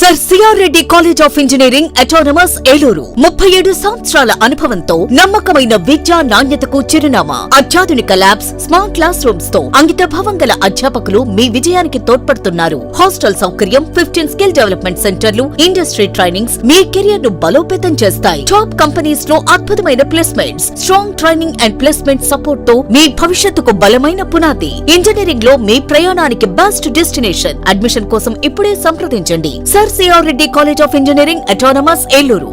Sir CR Reddy college of engineering autonomous Eluru 37 సంవత్సరాల అనుభవంతో నమ్మకమైన విద్యా నాణ్యతకు చిరునామా. అత్యాధునిక ల్యాబ్స్, స్మార్ట్ క్లాస్ రూమ్స్ తో అంకితభావం గల అధ్యాపకులు మీ విజయానికి తోడ్పడుతున్నారు. హాస్టల్ సౌకర్యం, 15 స్కిల్ డెవలప్మెంట్ సెంటర్లు, ఇండస్ట్రీ ట్రైనింగ్స్ మీ కెరియర్ ను బలోపేతం చేస్తాయి. టాప్ కంపెనీస్ లో అద్భుతమైన placements, strong training and placement support తో మీ భవిష్యత్తుకు బలమైన పునాది. ఇంజనీరింగ్ లో మీ ప్రయాణానికి బెస్ట్ డెస్టినేషన్. అడ్మిషన్ కోసం ఇప్పుడే సంప్రదించండి. Sir CR Reddy college of engineering autonomous Eluru.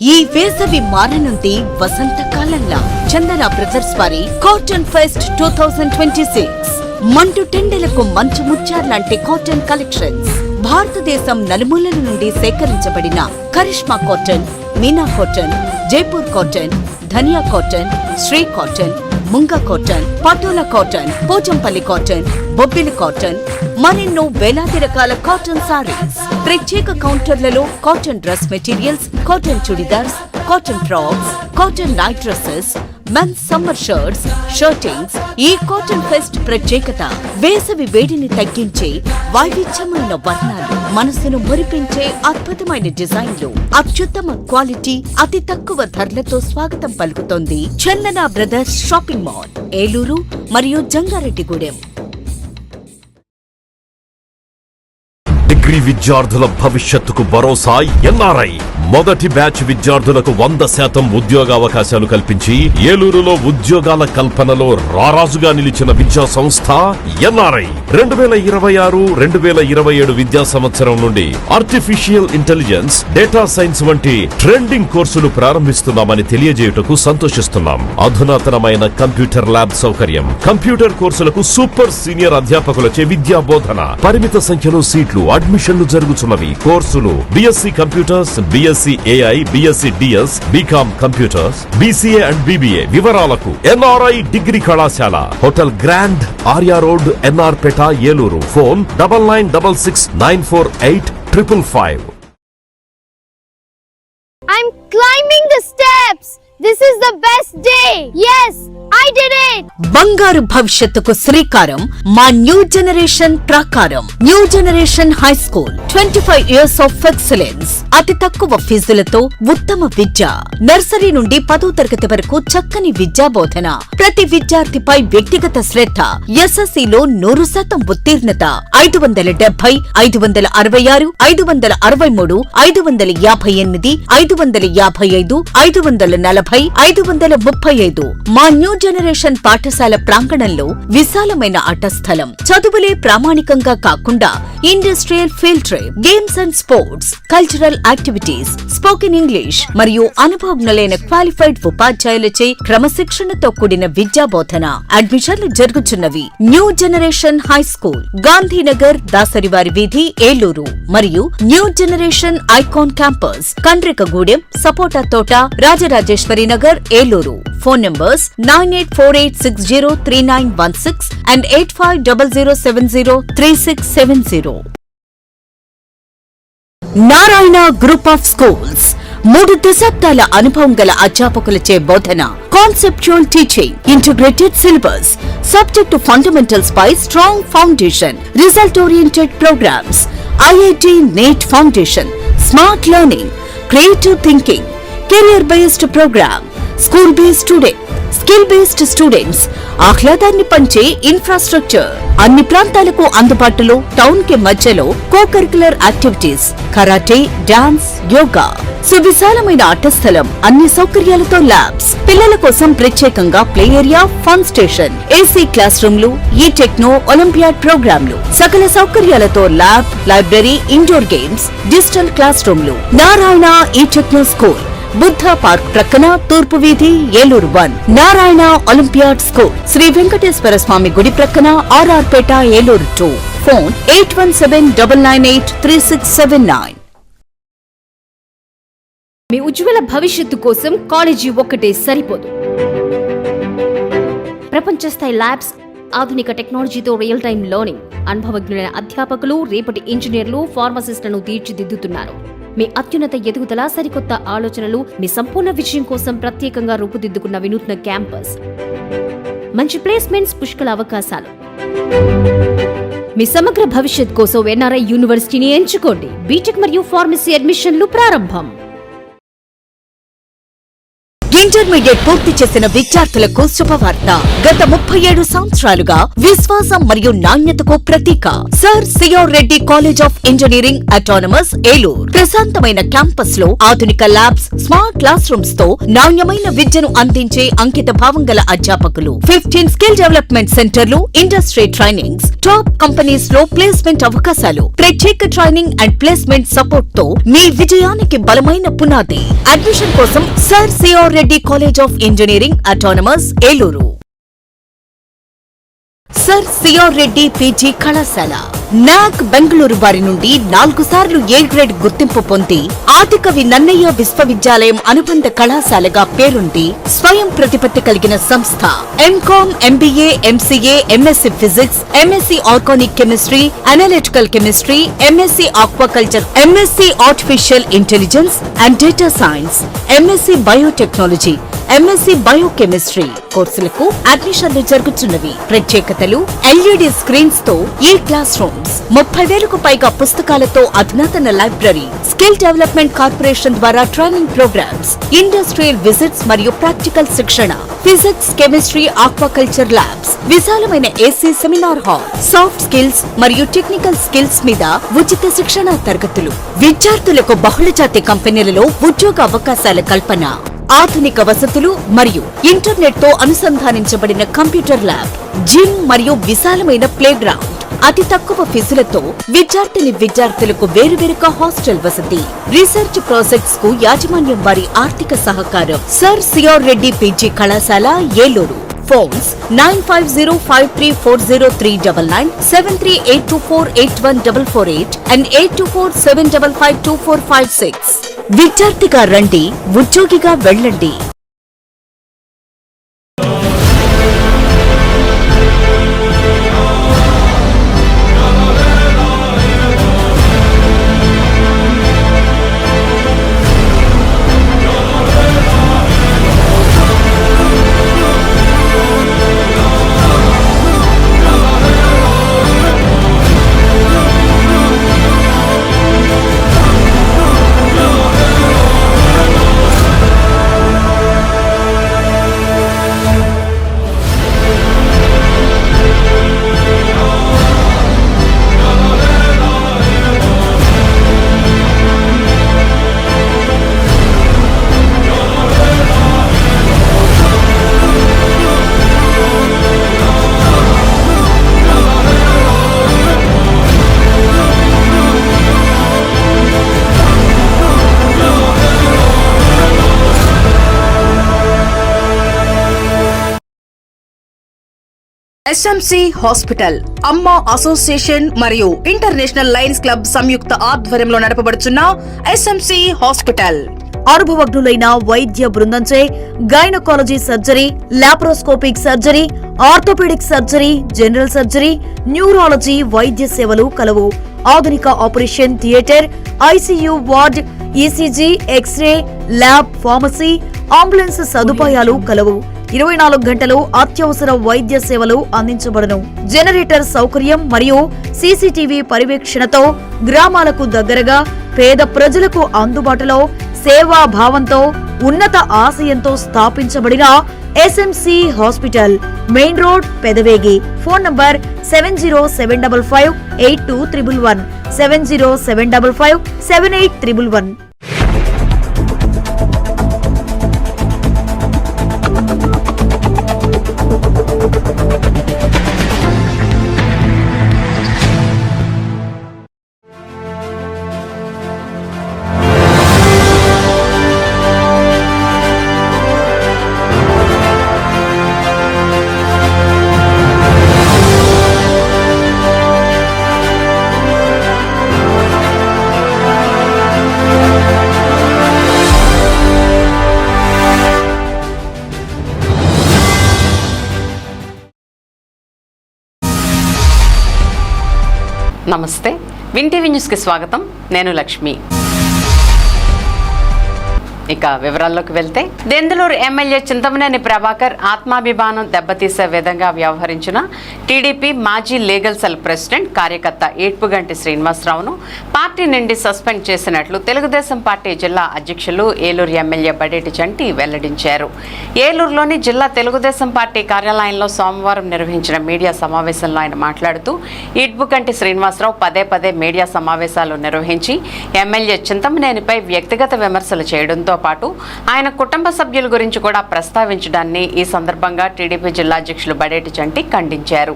ఈ వేసవి మారనుంది వసంతకాలంలా. చందన బ్రదర్స్ వారి కాటన్ ఫెస్ట్ 2026 మంటు టెండెలకు మంచు ముత్యాల్లాంటి కాటన్ కలెక్షన్స్. భారతదేశం నలుమూలల నుండి సేకరించబడిన Karishma cotton, Meena cotton, Jaipur cotton, Dhaniya cotton, Shri cotton, Munga cotton, Patola cotton, Pochampally cotton, Bobbili cotton, మరెన్నో వేలాది రకాల కాటన్ సారీస్. ప్రత్యేక కౌంటర్లలో cotton dress materials, cotton churidars, cotton frocks, cotton night dresses, men's summer shirts, shirtings. ఈ కాటన్ ఫెస్ట్ ప్రత్యేకత వేసవి వేడిని తగ్గించే వైవిధ్యమైన వర్ణాలు, మనసును మురిపించే అద్భుతమైన డిజైన్లు, అత్యుత్తమ క్వాలిటీ, అతి తక్కువ ధరలతో స్వాగతం పలుకుతోంది చందన బ్రదర్స్ షాపింగ్ మాల్, ఏలూరు మరియు జంగారెడ్డిగూడెం. డిగ్రీ విద్యార్థుల భవిష్యత్తుకు భరోసా ఎన్ఆర్ఐ. మొదటి బ్యాచ్ విద్యార్థులకు 100% ఉద్యోగావకాశాలు కల్పించి ఏలూరులో ఉద్యోగాల కల్పనలో రారాజుగా నిలిచిన విద్యా సంస్థ ఎన్ఆర్ఐ. 2026-2027 విద్యా సంవత్సరం నుండి ఆర్టిఫిషియల్ ఇంటెలిజెన్స్, డేటా సైన్స్ వంటి ట్రెండింగ్ కోర్సులు ప్రారంభిస్తున్నామని తెలియజేయుటకు సంతోషిస్తున్నాం. అధునాతనమైన కంప్యూటర్ ల్యాబ్ సౌకర్యం, కంప్యూటర్ కోర్సులకు సూపర్ సీనియర్ అధ్యాపకులచే విద్యా బోధన, పరిమిత సంఖ్యలో సీట్లు, అడ్మిషన్లు జరుగుతున్నవి. కోర్సులు BSc computers, BSc AI, BSc DS, BCom computers, BCA and BBA. వివరాలకు ఎన్ఆర్ఐ డిగ్రీ కళాశాల, hotel grand, Arya road, NR Peta, Eluru. Phone 9966948555. I'm climbing the steps. This is the best day. Yes, I did it. బంగారు భవిష్యత్తుకు శ్రీకారం మా new generation ప్రాకారం. New generation high school, 25 years of excellence. అతి తక్కువ ఫీజులతో ఉత్తమ విద్య. నర్సరీ నుండి 10వ తరగతి వరకు చక్కని విద్యా బోధన. ప్రతి విద్యార్థిపై వ్యక్తిగత శ్రద్ధ. SSCలో 100% ఉత్తీర్ణత. 570, 566, 563, 558, 555, 540, 535. మా న్యూ జనరేషన్ పాఠశాల ప్రాంగణంలో విశాలమైన ఆట స్థలం. చదువులే ప్రామాణికంగా కాకుండా industrial field trip, games and sports, cultural activities, spoken English మరియు అనుభవజ్ఞులైన క్వాలిఫైడ్ ఉపాధ్యాయులచే క్రమశిక్షణతో కూడిన విద్యా బోధన. అడ్మిషన్లు జరుగుతున్నవి. New generation high school, Gandhinagar, Dasarivari వీధి, ఏలూరు మరియు new generation icon campus, Kandrikagudem, సపోటా తోట, Rajarajeshwari Nagar, Eluru. Phone numbers 9848603916 and 8500703670. Narayana group of schools 3 దశాబ్దాల అనుభవం గల అధ్యాపకులచే బోధన. Conceptual teaching, integrated syllabus, subject fundamentals పై strong foundation, result oriented programmes, IIT NEET foundation, smart learning, creative thinking, career based programme, school based student, skill based students, ఆహ్లాదాన్ని పంచే infrastructure, అన్ని ప్రాంతాలకు అందుబాటులో, టౌన్ కి మధ్యలో co curricular activities, karate, dance, yoga, సువిశాలమైన ఆట స్థలం, అన్ని సౌకర్యాలతో ల్యాబ్స్, పిల్లల కోసం ప్రత్యేకంగా play area, fun station, AC class రూమ్లు, ఈ టెక్నో ఒలింపియాడ్ ప్రోగ్రాంలు, సకల సౌకర్యాలతో lab, library, indoor games, digital class రూమ్లు. నారాయణ ఈ టెక్నో స్కూల్, బుద్ధ పార్క్ ప్రక్కన, తూర్పు వీధి, ఏలూరు 1. నారాయణ ఒలింపియాడ్ స్కూల్, శ్రీ వెంకటేశ్వర స్వామి గుడి ప్రక్కన, RR పేట, ఏలూరు 2. ఫోన్ 8179983679. మీ ఉజ్వల భవిష్యత్తు కోసం కాలేజీ ఒక్కటే సరిపోదు. ప్రపంచ స్థాయి ల్యాబ్స్, ఆధునిక టెక్నాలజీతో రియల్ టైం లెర్నింగ్, అనుభవజ్ఞులైన అధ్యాపకులు, రేపటి ఇంజనీర్లు, ఫార్మసిస్టులను తీర్చిదిద్దుతున్నారు. మీ అత్యున్నత ఎదుగుదల, సరికొత్త ఆలోచనలు, మీ సంపూర్ణ విజయం కోసం ప్రత్యేకంగా రూపుదిద్దుకున్న వినూత్న క్యాంపస్. మంచి ప్లేస్మెంట్స్, పుష్కల అవకాశాలు. మీ సమగ్ర భవిష్యత్ కోసం ఎన్ఆర్ఐ యూనివర్సిటీని ఎంచుకోండి. బీటెక్ మరియు ఫార్మసీ అడ్మిషన్లు ప్రారంభం. ఇంటర్మీడియట్ పూర్తి చేసిన విద్యార్థులకు శుభవార్త. గత 37 సంవత్సరాలుగా విశ్వాసం మరియు నాణ్యతకు ప్రతీక sir CR Reddy college of engineering autonomous Eluru. ప్రశాంతమైన క్యాంపస్ లో ఆధునిక ల్యాబ్స్, స్మార్ట్ క్లాస్ రూమ్స్ తో నాణ్యమైన విద్యను అందించే అంకిత భావం గల అధ్యాపకులు, 15 స్కిల్ డెవలప్మెంట్ సెంటర్లు, ఇండస్ట్రీ ట్రైనింగ్స్, టాప్ కంపెనీస్ లో ప్లేస్మెంట్ అవకాశాలు, ప్రత్యేక ట్రైనింగ్ అండ్ ప్లేస్మెంట్ సపోర్ట్ తో మీ విజయానికి బలమైన పునాది. అడ్మిషన్ కోసం sir CR Reddy college of engineering autonomous Eluru. Sir CR Reddy PG కళాశాల నాక్ బెంగళూరు వారి నుండి 4 సార్లు ఏ గ్రేడ్ గుర్తింపు పొంది ఆదికవి నన్నయ్య విశ్వవిద్యాలయం అనుబంధ కళాశాలగా పేరుంది. స్వయం ప్రతిపత్తి కలిగిన సంస్థ. MCom, MBA, MCA, MSc physics, MSc organic chemistry, analytical chemistry, MSc aquaculture, MSc artificial intelligence and data science, MSc biotechnology, MSc biochemistry కోర్సులకు అడ్మిషన్లు జరుగుతున్నవి. ప్రత్యేకతలు: ఎల్ఈడి స్క్రీన్స్ తో ఈ క్లాస్ రూమ్స్, 30,000కు పైగా పుస్తకాలతో అధునాతన లైబ్రరీ, స్కిల్ డెవలప్మెంట్ కార్పొరేషన్ ద్వారా ట్రైనింగ్ ప్రోగ్రామ్స్, ఇండస్ట్రియల్ విజిట్స్ మరియు ప్రాక్టికల్ శిక్షణ, ఫిజిక్స్, కెమిస్ట్రీ, ఆక్వాకల్చర్ ల్యాబ్స్, విశాలమైన AC seminar hall, soft skills మరియు టెక్నికల్ స్కిల్స్ మీద ఉచిత శిక్షణ తరగతులు, విద్యార్థులకు బహుళజాతి కంపెనీలలో ఉద్యోగ అవకాశాల కల్పన, ఆధునిక వసతులు మరియు ఇంటర్నెట్ తో అనుసంధానించబడిన కంప్యూటర్ ల్యాబ్, జిమ్ మరియు విశాలమైన ప్లే గ్రౌండ్, అతి తక్కువ ఫీజులతో విద్యార్థులకు వేరువేరుగా హాస్టల్ వసతి, రీసెర్చ్ ప్రాజెక్ట్స్ కు యాజమాన్యం వారి ఆర్థిక సహకారం. సర్ సిఆర్ రెడ్డి పీజీ కళాశాల ఏలూరు. Phones 9505340399, 7382481448 and 8247552456. విద్యార్థిగా రండి, ఉద్యోగిగా వెళ్ళండి. ఎస్ఎంసి హాస్పిటల్, అమ్మ అసోసియేషన్ మరియు ఇంటర్నేషనల్ లయన్స్ క్లబ్ సంయుక్త ఆధ్వర్యంలో నడపబడుచున్న ఎస్ఎంసి హాస్పిటల్ అనుభవజ్ఞులైన వైద్య బృందంచే gynaecology surgery, laparoscopic surgery, orthopaedic surgery, general surgery, neurology వైద్య సేవలు కలవు. ఆధునిక operation theatre, I C U ward, E C G, x ray, lab, pharmacy, ambulance సదుపాయాలు కలవు. 24 గంటలు అత్యవసర వైద్య సేవలు అందించబడును. జనరేటర్ సౌకర్యం మరియు సీసీటీవీ పర్యవేక్షణతో గ్రామాలకు దగ్గరగా పేద ప్రజలకు అందుబాటులో సేవా భావంతో ఉన్నత ఆశయంతో స్థాపించబడిన SMC hospital, main road, Pedavegi. Phone number 7075582111, 7075578111. నమస్తే, విన్ టీవీ న్యూస్కి స్వాగతం. నేను లక్ష్మి. ఇక వివరాల్లోకి వెళ్తే దెందులూరు ఎమ్మెల్యే చింతమనేని ప్రభాకర్ ఆత్మాభిమానం దెబ్బతీసే విధంగా వ్యవహరించిన టీడీపీ మాజీ లీగల్ సెల్ ప్రెసిడెంట్ కార్యకర్త ఏడ్పుగంటి శ్రీనివాసరావును పార్టీ నుండి సస్పెండ్ చేసినట్లు తెలుగుదేశం పార్టీ జిల్లా అధ్యక్షులు ఏలూరు ఎమ్మెల్యే బడేటి చంటి వెల్లడించారు. ఏలూరులోని జిల్లా తెలుగుదేశం పార్టీ కార్యాలయంలో సోమవారం నిర్వహించిన మీడియా సమావేశంలో ఆయన మాట్లాడుతూ ఏడ్పుగంటి శ్రీనివాసరావు పదే పదే మీడియా సమావేశాలు నిర్వహించి ఎమ్మెల్యే చింతమనేనిపై వ్యక్తిగత విమర్శలు చేయడంతో పాటు ఆయన కుటుంబ సభ్యుల గురించి కూడా ప్రస్తావించడాన్ని ఈ సందర్భంగా టీడీపీ జిల్లా అధ్యక్షులు బడేటి చంటి ఖండించారు.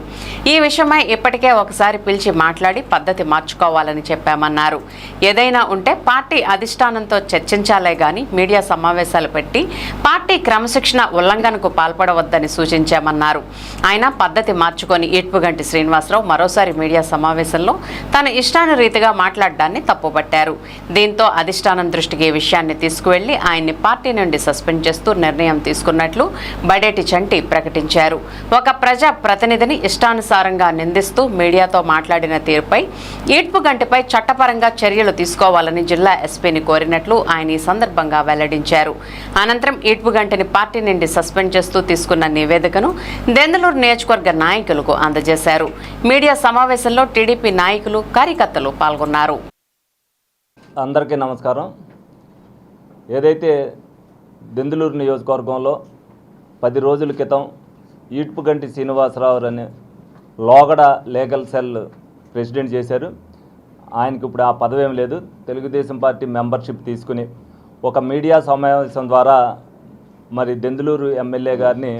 ఈ విషయమై ఇప్పటికే ఒకసారి పిలిచి మాట్లాడి పద్ధతి మార్చుకోవాలని చెప్పామన్నారు. ఏదైనా ఉంటే పార్టీ అధిష్టానంతో చర్చించాలే గాని మీడియా సమావేశాలు పెట్టి పార్టీ క్రమశిక్షణ ఉల్లంఘనకు పాల్పడవద్దని సూచించామన్నారు. ఆయన పద్ధతి మార్చుకొని ఏడ్పుగంటి శ్రీనివాసరావు మరోసారి మీడియా సమావేశంలో తన ఇష్టానురీతిగా మాట్లాడడాన్ని తప్పుపట్టారు. దీంతో అధిష్టానం దృష్టికి ఈ విషయాన్ని తీసుకువెళ్లి ఆయన్ని పార్టీ నుండి సస్పెండ్ చేస్తూ నిర్ణయం తీసుకున్నట్లు బడేటి చంటి ప్రకటించారు. ఒక ప్రజా ప్రతినిధిని ఇష్టానుసారంగా నిందిస్తూ మీడియాతో మాట్లాడిన తీరుపై ఏడ్పుగంటిపై చట్టపరంగా చర్యలు తీసుకోవాలని జిల్లా ఎస్పీని కోరినట్లు ఆయన ఈ సందర్భంగా వెల్లడించారు. అనంతరం ఏడ్పుగంటిని పార్టీ నుండి సస్పెండ్ చేస్తూ తీసుకున్న నివేదికను దెందులూరు నియోజకవర్గ నాయకులకు అందజేశారు. మీడియా సమావేశంలో టీడీపీ నాయకులు కార్యకర్తలు పాల్గొన్నారు. అందరికీ నమస్కారం. ఏదైతే దెందులూరు నియోజకవర్గంలో 10 రోజుల క్రితం ఈడ్పుగంటి శ్రీనివాసరావు అని లోగడ లీగల్ సెల్ ప్రెసిడెంట్ చేశారు. ఆయనకు ఇప్పుడు ఆ పదవేం లేదు. తెలుగుదేశం పార్టీ మెంబర్షిప్ తీసుకుని ఒక మీడియా సమావేశం ద్వారా మరి దెందులూరు ఎమ్మెల్యే గారిని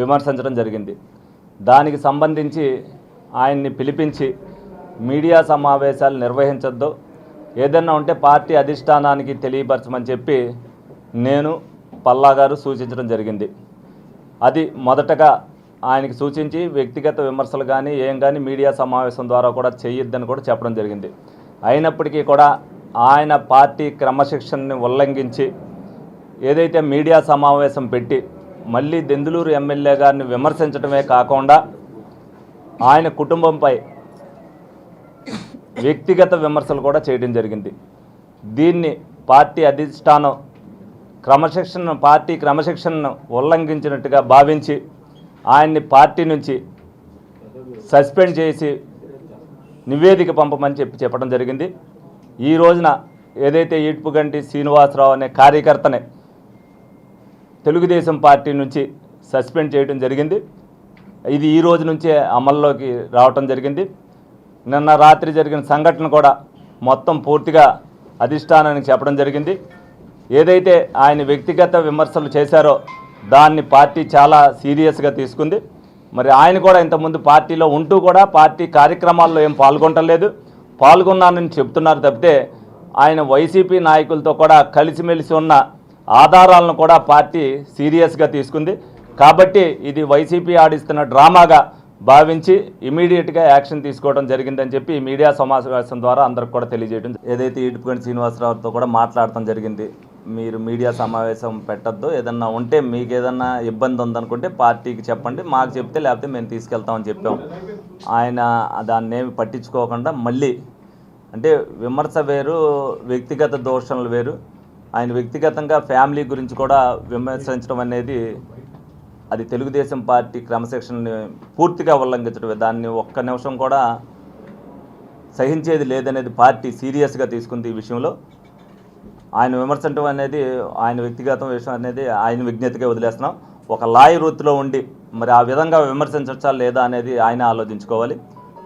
విమర్శించడం జరిగింది. దానికి సంబంధించి ఆయన్ని పిలిపించి మీడియా సమావేశాలు నిర్వహించొద్దు, ఏదన్నా ఉంటే పార్టీ అధిష్టానానికి తెలియపరచమని చెప్పి నేను పల్లా గారు సూచించడం జరిగింది. అది మొదటగా ఆయనకి సూచించి వ్యక్తిగత విమర్శలు కానీ ఏం కానీ మీడియా సమావేశం ద్వారా కూడా చేయొద్దని కూడా చెప్పడం జరిగింది. అయినప్పటికీ కూడా ఆయన పార్టీ క్రమశిక్షణని ఉల్లంఘించి ఏదైతే మీడియా సమావేశం పెట్టి మళ్ళీ దెందులూరు ఎమ్మెల్యే గారిని విమర్శించడమే కాకుండా ఆయన కుటుంబంపై వ్యక్తిగత విమర్శలు కూడా చేయడం జరిగింది. దీన్ని పార్టీ అధిష్టానం పార్టీ క్రమశిక్షణను ఉల్లంఘించినట్టుగా భావించి ఆయన్ని పార్టీ నుంచి సస్పెండ్ చేసి నివేదిక పంపమని చెప్పడం జరిగింది. ఈ రోజున ఏదైతే ఏడ్పుగంటి శ్రీనివాసరావు అనే కార్యకర్తని తెలుగుదేశం పార్టీ నుంచి సస్పెండ్ చేయడం జరిగింది. ఇది ఈ రోజు నుంచే అమల్లోకి రావటం జరిగింది. నిన్న రాత్రి జరిగిన సంఘటన కూడా మొత్తం పూర్తిగా అధిష్టానానికి చెప్పడం జరిగింది. ఏదైతే ఆయన వ్యక్తిగత విమర్శలు చేశారో దాన్ని పార్టీ చాలా సీరియస్గా తీసుకుంది. మరి ఆయన కూడా ఇంతకుముందు పార్టీలో ఉంటూ కూడా పార్టీ కార్యక్రమాల్లో ఏం పాల్గొన్నానని చెప్తున్నారు తప్పితే ఆయన వైసీపీ నాయకులతో కూడా కలిసిమెలిసి ఉన్న ఆధారాలను కూడా పార్టీ సీరియస్గా తీసుకుంది. కాబట్టి ఇది వైసీపీ ఆడిస్తున్న డ్రామాగా భావించి ఇమీడియట్గా యాక్షన్ తీసుకోవడం జరిగిందని చెప్పి మీడియా సమావేశం ద్వారా అందరికి కూడా తెలియజేయడం. ఏదైతే ఏడ్పుగంటి శ్రీనివాసరావుతో కూడా మాట్లాడటం జరిగింది. మీరు మీడియా సమావేశం పెట్టద్దు, ఏదన్నా ఉంటే మీకు ఏదన్నా ఇబ్బంది ఉందనుకుంటే పార్టీకి చెప్పండి, మాకు చెప్తే లేకపోతే మేము తీసుకెళ్తామని చెప్పాం. ఆయన దాన్ని ఏమి పట్టించుకోకుండా మళ్ళీ అంటే విమర్శ వేరు, వ్యక్తిగత దోషణలు వేరు. ఆయన వ్యక్తిగతంగా ఫ్యామిలీ గురించి కూడా విమర్శించడం అనేది అది తెలుగుదేశం పార్టీ క్రమశిక్షణని పూర్తిగా ఉల్లంఘించడమే. దాన్ని ఒక్క నిమిషం కూడా సహించేది లేదనేది పార్టీ సీరియస్గా తీసుకుంది. ఈ విషయంలో ఆయన విమర్శించడం అనేది ఆయన వ్యక్తిగత విషయం అనేది ఆయన విజ్ఞతగా వదిలేస్తున్నాం. ఒక లాయర్ వృత్తిలో ఉండి మరి ఆ విధంగా విమర్శించచ్చా లేదా అనేది ఆయన ఆలోచించుకోవాలి.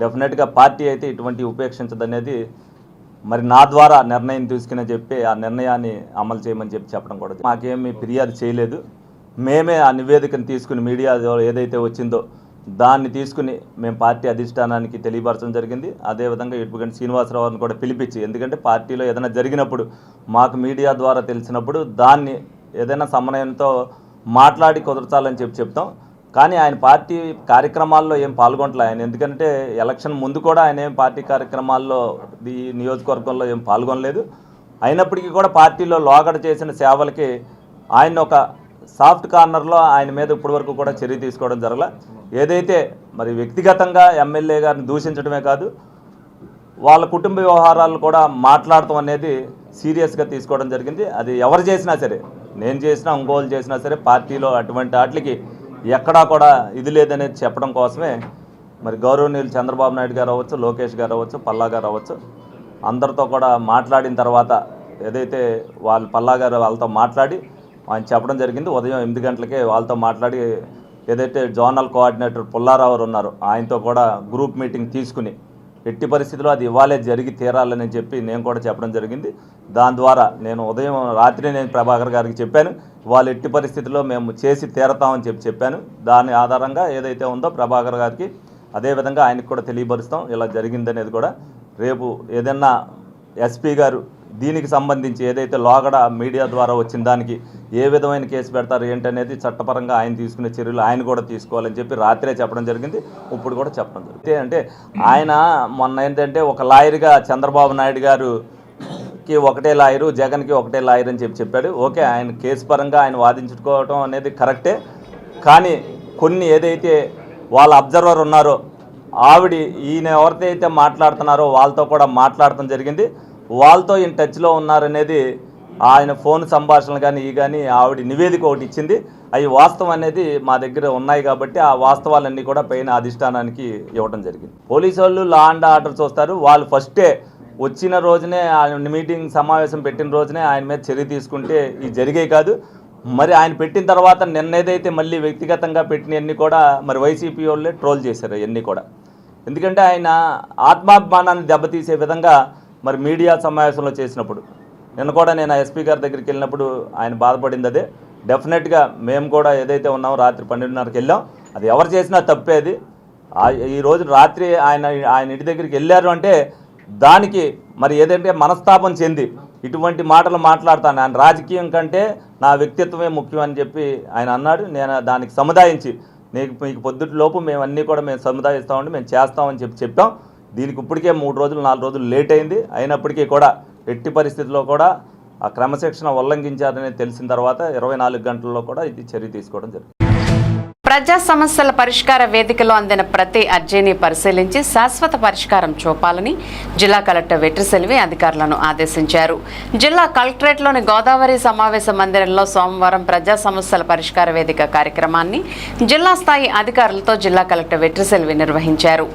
డెఫినెట్గా పార్టీ అయితే ఇటువంటి ఉపేక్షించదనేది మరి నా ద్వారా నిర్ణయం తీసుకుని చెప్పి ఆ నిర్ణయాన్ని అమలు చేయమని చెప్పడం కూడా. మాకేమీ ఫిర్యాదు చేయలేదు. మేమే ఆ నివేదికను తీసుకుని మీడియా ఏదైతే వచ్చిందో దాన్ని తీసుకుని మేము పార్టీ అధిష్టానానికి తెలియపరచడం జరిగింది. అదేవిధంగా ఏడ్పుగంటి శ్రీనివాసరావుని కూడా పిలిపించి, ఎందుకంటే పార్టీలో ఏదైనా జరిగినప్పుడు మాకు మీడియా ద్వారా తెలిసినప్పుడు దాన్ని ఏదైనా సమన్వయంతో మాట్లాడి కుదర్చాలని చెప్తాం. కానీ ఆయన పార్టీ కార్యక్రమాల్లో ఏం పాల్గొనట్లే. ఆయన ఎందుకంటే ఎలక్షన్ ముందు కూడా ఆయన ఏం పార్టీ కార్యక్రమాల్లో ఈ నియోజకవర్గంలో ఏం పాల్గొనలేదు. అయినప్పటికీ కూడా పార్టీలో లోగడ చేసిన సేవలకి ఆయన ఒక సాఫ్ట్ కార్నర్లో ఆయన మీద ఇప్పటివరకు కూడా చర్య తీసుకోవడం జరగల. ఏదైతే మరి వ్యక్తిగతంగా ఎమ్మెల్యే గారిని దూషించడమే కాదు, వాళ్ళ కుటుంబ వ్యవహారాలు కూడా మాట్లాడటం అనేది సీరియస్గా తీసుకోవడం జరిగింది. అది ఎవరు చేసినా సరే, నేను చేసినా ఇంకోళ్ళు చేసినా సరే, పార్టీలో అటువంటి వాటికి ఎక్కడా కూడా ఇది లేదనేది చెప్పడం కోసమే మరి గౌరవనీయులు చంద్రబాబు నాయుడు గారు అవ్వచ్చు, లోకేష్ గారు అవ్వచ్చు, పల్లా గారు అవ్వచ్చు, అందరితో కూడా మాట్లాడిన తర్వాత ఏదైతే పల్లా గారు వాళ్ళతో మాట్లాడి ఆయన చెప్పడం జరిగింది. ఉదయం 8 గంటలకే వాళ్ళతో మాట్లాడి ఏదైతే జోనల్ కోఆర్డినేటర్ పుల్లారావు ఉన్నారో ఆయనతో కూడా గ్రూప్ మీటింగ్ తీసుకుని ఎట్టి పరిస్థితుల్లో అది ఇవ్వాలే జరిగి తీరాలని చెప్పి నేను కూడా చెప్పడం జరిగింది. దాని ద్వారా నేను రాత్రి నేను ప్రభాకర్ గారికి చెప్పాను, వాళ్ళు ఎట్టి పరిస్థితుల్లో మేము చేసి తీరతామని చెప్పాను. దాని ఆధారంగా ఏదైతే ఉందో ప్రభాకర్ గారికి అదేవిధంగా ఆయనకు కూడా తెలియపరుస్తాం ఇలా జరిగిందనేది కూడా. రేపు ఏదన్నా ఎస్పీ గారు దీనికి సంబంధించి ఏదైతే లోగడ మీడియా ద్వారా వచ్చిన దానికి ఏ విధమైన కేసు పెడతారు ఏంటనేది చట్టపరంగా ఆయన తీసుకునే చర్యలు ఆయన కూడా తీసుకోవాలని చెప్పి రాత్రే చెప్పడం జరిగింది. ఇప్పుడు కూడా చెప్పడం జరిగింది. అంటే ఆయన మొన్న ఏంటంటే ఒక లాయర్గా చంద్రబాబు నాయుడు గారుకి ఒకటే లాయరు, జగన్కి ఒకటే లాయర్ అని చెప్పాడు. ఓకే, ఆయన కేసు పరంగా ఆయన వాదించుకోవడం అనేది కరెక్టే. కానీ కొన్ని ఏదైతే వాళ్ళ అబ్జర్వర్ ఉన్నారో ఆవిడ ఈయన ఎవరితో మాట్లాడుతున్నారో వాళ్ళతో కూడా మాట్లాడటం జరిగింది. వాళ్ళతో ఈయన టచ్లో ఉన్నారనేది ఆయన ఫోన్ సంభాషణలు కానీ ఆవిడ నివేదిక ఒకటి ఇచ్చింది. అవి వాస్తవం అనేది మా దగ్గర ఉన్నాయి కాబట్టి ఆ వాస్తవాలన్నీ కూడా పైన అధిష్టానానికి ఇవ్వడం జరిగింది. పోలీసు వాళ్ళు లా అండ్ ఆర్డర్ చూస్తారు. వాళ్ళు ఫస్టే వచ్చిన రోజునే మీటింగ్ సమావేశం పెట్టిన రోజునే ఆయన మీద చర్య తీసుకుంటే ఇది జరిగే కాదు. మరి ఆయన పెట్టిన తర్వాత నిన్నేదైతే మళ్ళీ వ్యక్తిగతంగా పెట్టినవన్నీ కూడా మరి వైసీపీ వాళ్ళే ట్రోల్ చేశారు అవన్నీ కూడా. ఎందుకంటే ఆయన ఆత్మాభిమానాన్ని దెబ్బతీసే విధంగా మరి మీడియా సమావేశంలో చేసినప్పుడు నిన్న కూడా నేను ఎస్పీ గారి దగ్గరికి వెళ్ళినప్పుడు ఆయన బాధపడింది అదే. డెఫినెట్గా మేము కూడా ఏదైతే ఉన్నామో రాత్రి 12:30కి వెళ్ళాం. అది ఎవరు చేసినా తప్పేది. ఈరోజు రాత్రి ఆయన ఇంటి దగ్గరికి వెళ్ళారు అంటే దానికి మరి ఏదంటే మనస్తాపం చెంది ఇటువంటి మాటలు మాట్లాడతాను. ఆయన రాజకీయం కంటే నా వ్యక్తిత్వమే ముఖ్యం అని చెప్పి ఆయన అన్నాడు. నేను దానికి సముదాయించి మీకు పొద్దుటిలోపు మేము అన్నీ కూడా మేము సముదాయిస్తామండి, మేము చేస్తామని చెప్పాం. దీనికి ఇప్పటికే 3 రోజులు 4 రోజులు లేట్ అయింది. అయినప్పటికీ కూడా ఎట్టి పరిస్థితుల్లో కూడా ఆ క్రమశిక్షణ ఉల్లంఘించారని తెలిసిన తర్వాత 24 గంటల్లో కూడా ఇది చర్య తీసుకోవడం జరిగింది. ప్రజా సమస్యల పరిష్కార వేదికలో అందిన ప్రతి అర్జీని పరిశీలించి శాశ్వత పరిష్కారం చూపాలని జిల్లా కలెక్టర్ వెట్రిసెల్వి అధికారులను ఆదేశించారు. జిల్లా కలెక్టరేట్లోని గోదావరి సమావేశ మందిరంలో సోమవారం ప్రజా సమస్యల పరిష్కార వేదిక కార్యక్రమాన్ని జిల్లా స్థాయి అధికారులతో జిల్లా కలెక్టర్ వెట్రిసెల్వి నిర్వహించారు.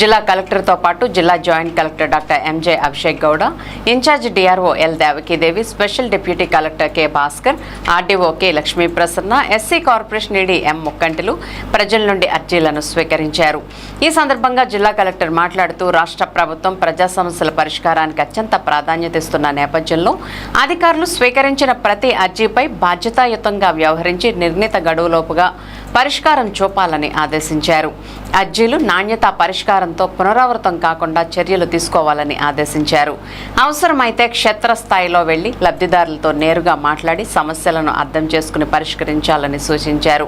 జిల్లా కలెక్టర్తో పాటు జిల్లా joint collector doctor M J Abhishek Gowda, in charge D R O L Devakidevi, special deputy collector K Bhaskar, R D O K Lakshmi Prasanna, S C corporation E D M ముక్కంటిలు ప్రజల నుండి అర్జీలను స్వీకరించారు. ఈ సందర్భంగా జిల్లా కలెక్టర్ మాట్లాడుతూ రాష్ట్ర ప్రభుత్వం ప్రజా సమస్యల పరిష్కారానికి అత్యంత ప్రాధాన్యత ఇస్తున్న నేపథ్యంలో అధికారులు స్వీకరించిన ప్రతి అర్జీపై బాధ్యతాయుతంగా వ్యవహరించి నిర్ణీత గడువులోపుగా పరిష్కారం చూపాలని ఆదేశించారు. అర్జీలు నాణ్యతా పరిష్కారంతో పునరావృతం కాకుండా చర్యలు తీసుకోవాలని ఆదేశించారు. అవసరమైతే క్షేత్రస్థాయిలో వెళ్లి లబ్ధిదారులతో నేరుగా మాట్లాడి సమస్యలను అర్థం చేసుకుని పరిష్కరించాలని సూచించారు.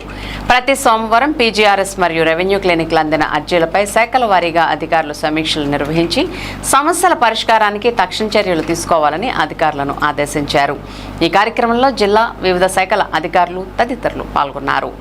ప్రతి సోమవారం పీజీఆర్ఎస్ మరియు రెవెన్యూ క్లినిక్లు అందిన అర్జీలపై శాఖల వారీగా అధికారులు సమీక్షలు నిర్వహించి సమస్యల పరిష్కారానికి తక్షణ చర్యలు తీసుకోవాలని అధికారులను ఆదేశించారు. ఈ కార్యక్రమంలో జిల్లా వివిధ శాఖల అధికారులు తదితరులు పాల్గొన్నారు.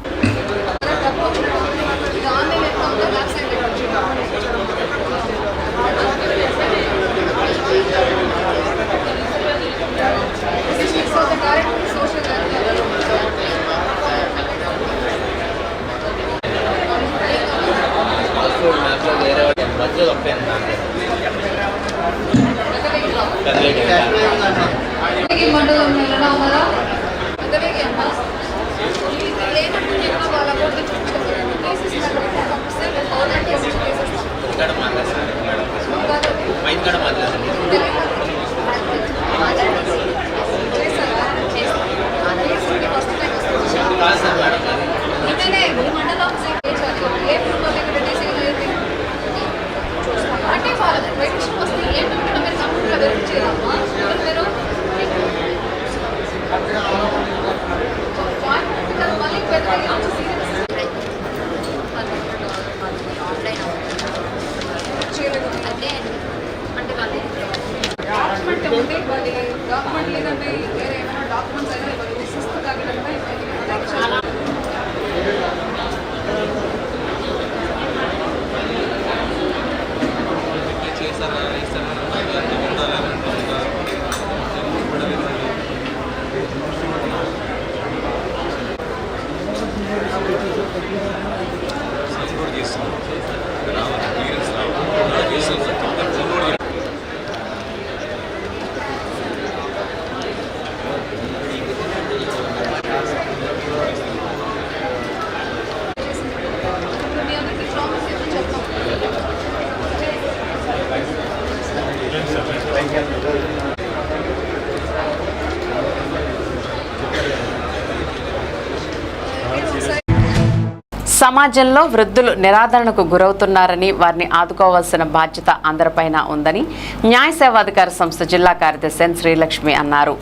సమాజంలో వృద్ధులు నిరాదరణకు గురవుతున్నారని వారిని ఆదుకోవాల్సిన బాధ్యత అందరిపైన ఉందని న్యాయ సేవాధికార సంస్థ జిల్లా కార్యదర్శి ఎన్ శ్రీలక్ష్మి అన్నారు.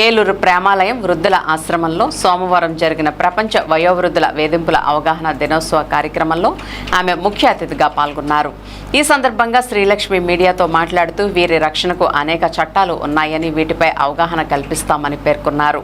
ఏలూరు ప్రేమాలయం వృద్ధుల ఆశ్రమంలో సోమవారం జరిగిన ప్రపంచ వయోవృద్ధుల వేధింపుల అవగాహన దినోత్సవ కార్యక్రమంలో ఆమె ముఖ్య అతిథిగా పాల్గొన్నారు. ఈ సందర్భంగా శ్రీలక్ష్మి మీడియాతో మాట్లాడుతూ వీరి రక్షణకు అనేక చట్టాలు ఉన్నాయని వీటిపై అవగాహన కల్పిస్తామని పేర్కొన్నారు.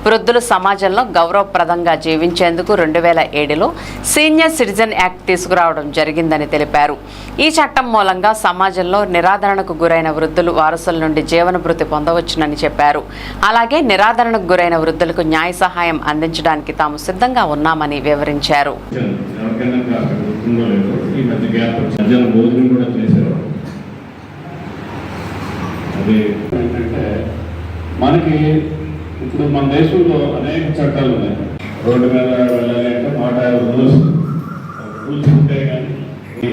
వృద్ధులు సమాజంలో గౌరవప్రదంగా జీవించేందుకు 2007లో సీనియర్ సిటిజన్ యాక్ట్ తీసుకురావడం జరిగిందని తెలిపారు. ఈ చట్టం మూలంగా సమాజంలో నిరాదరణకు గురైన వృద్ధులు వారసుల నుండి జీవనభృతి పొందవచ్చునని చెప్పారు. అలాగే నిరాదరణకు గురైన వృద్ధులకు న్యాయ సహాయం అందించడానికి తాము సిద్ధంగా ఉన్నామని వివరించారు. మనకి ఇప్పుడు మన దేశంలో అనేక చట్టాలు ఉన్నాయి. రోడ్డు మీద వెళ్ళాలి అంటే 150 రూల్స్ ఉంటాయి, కానీ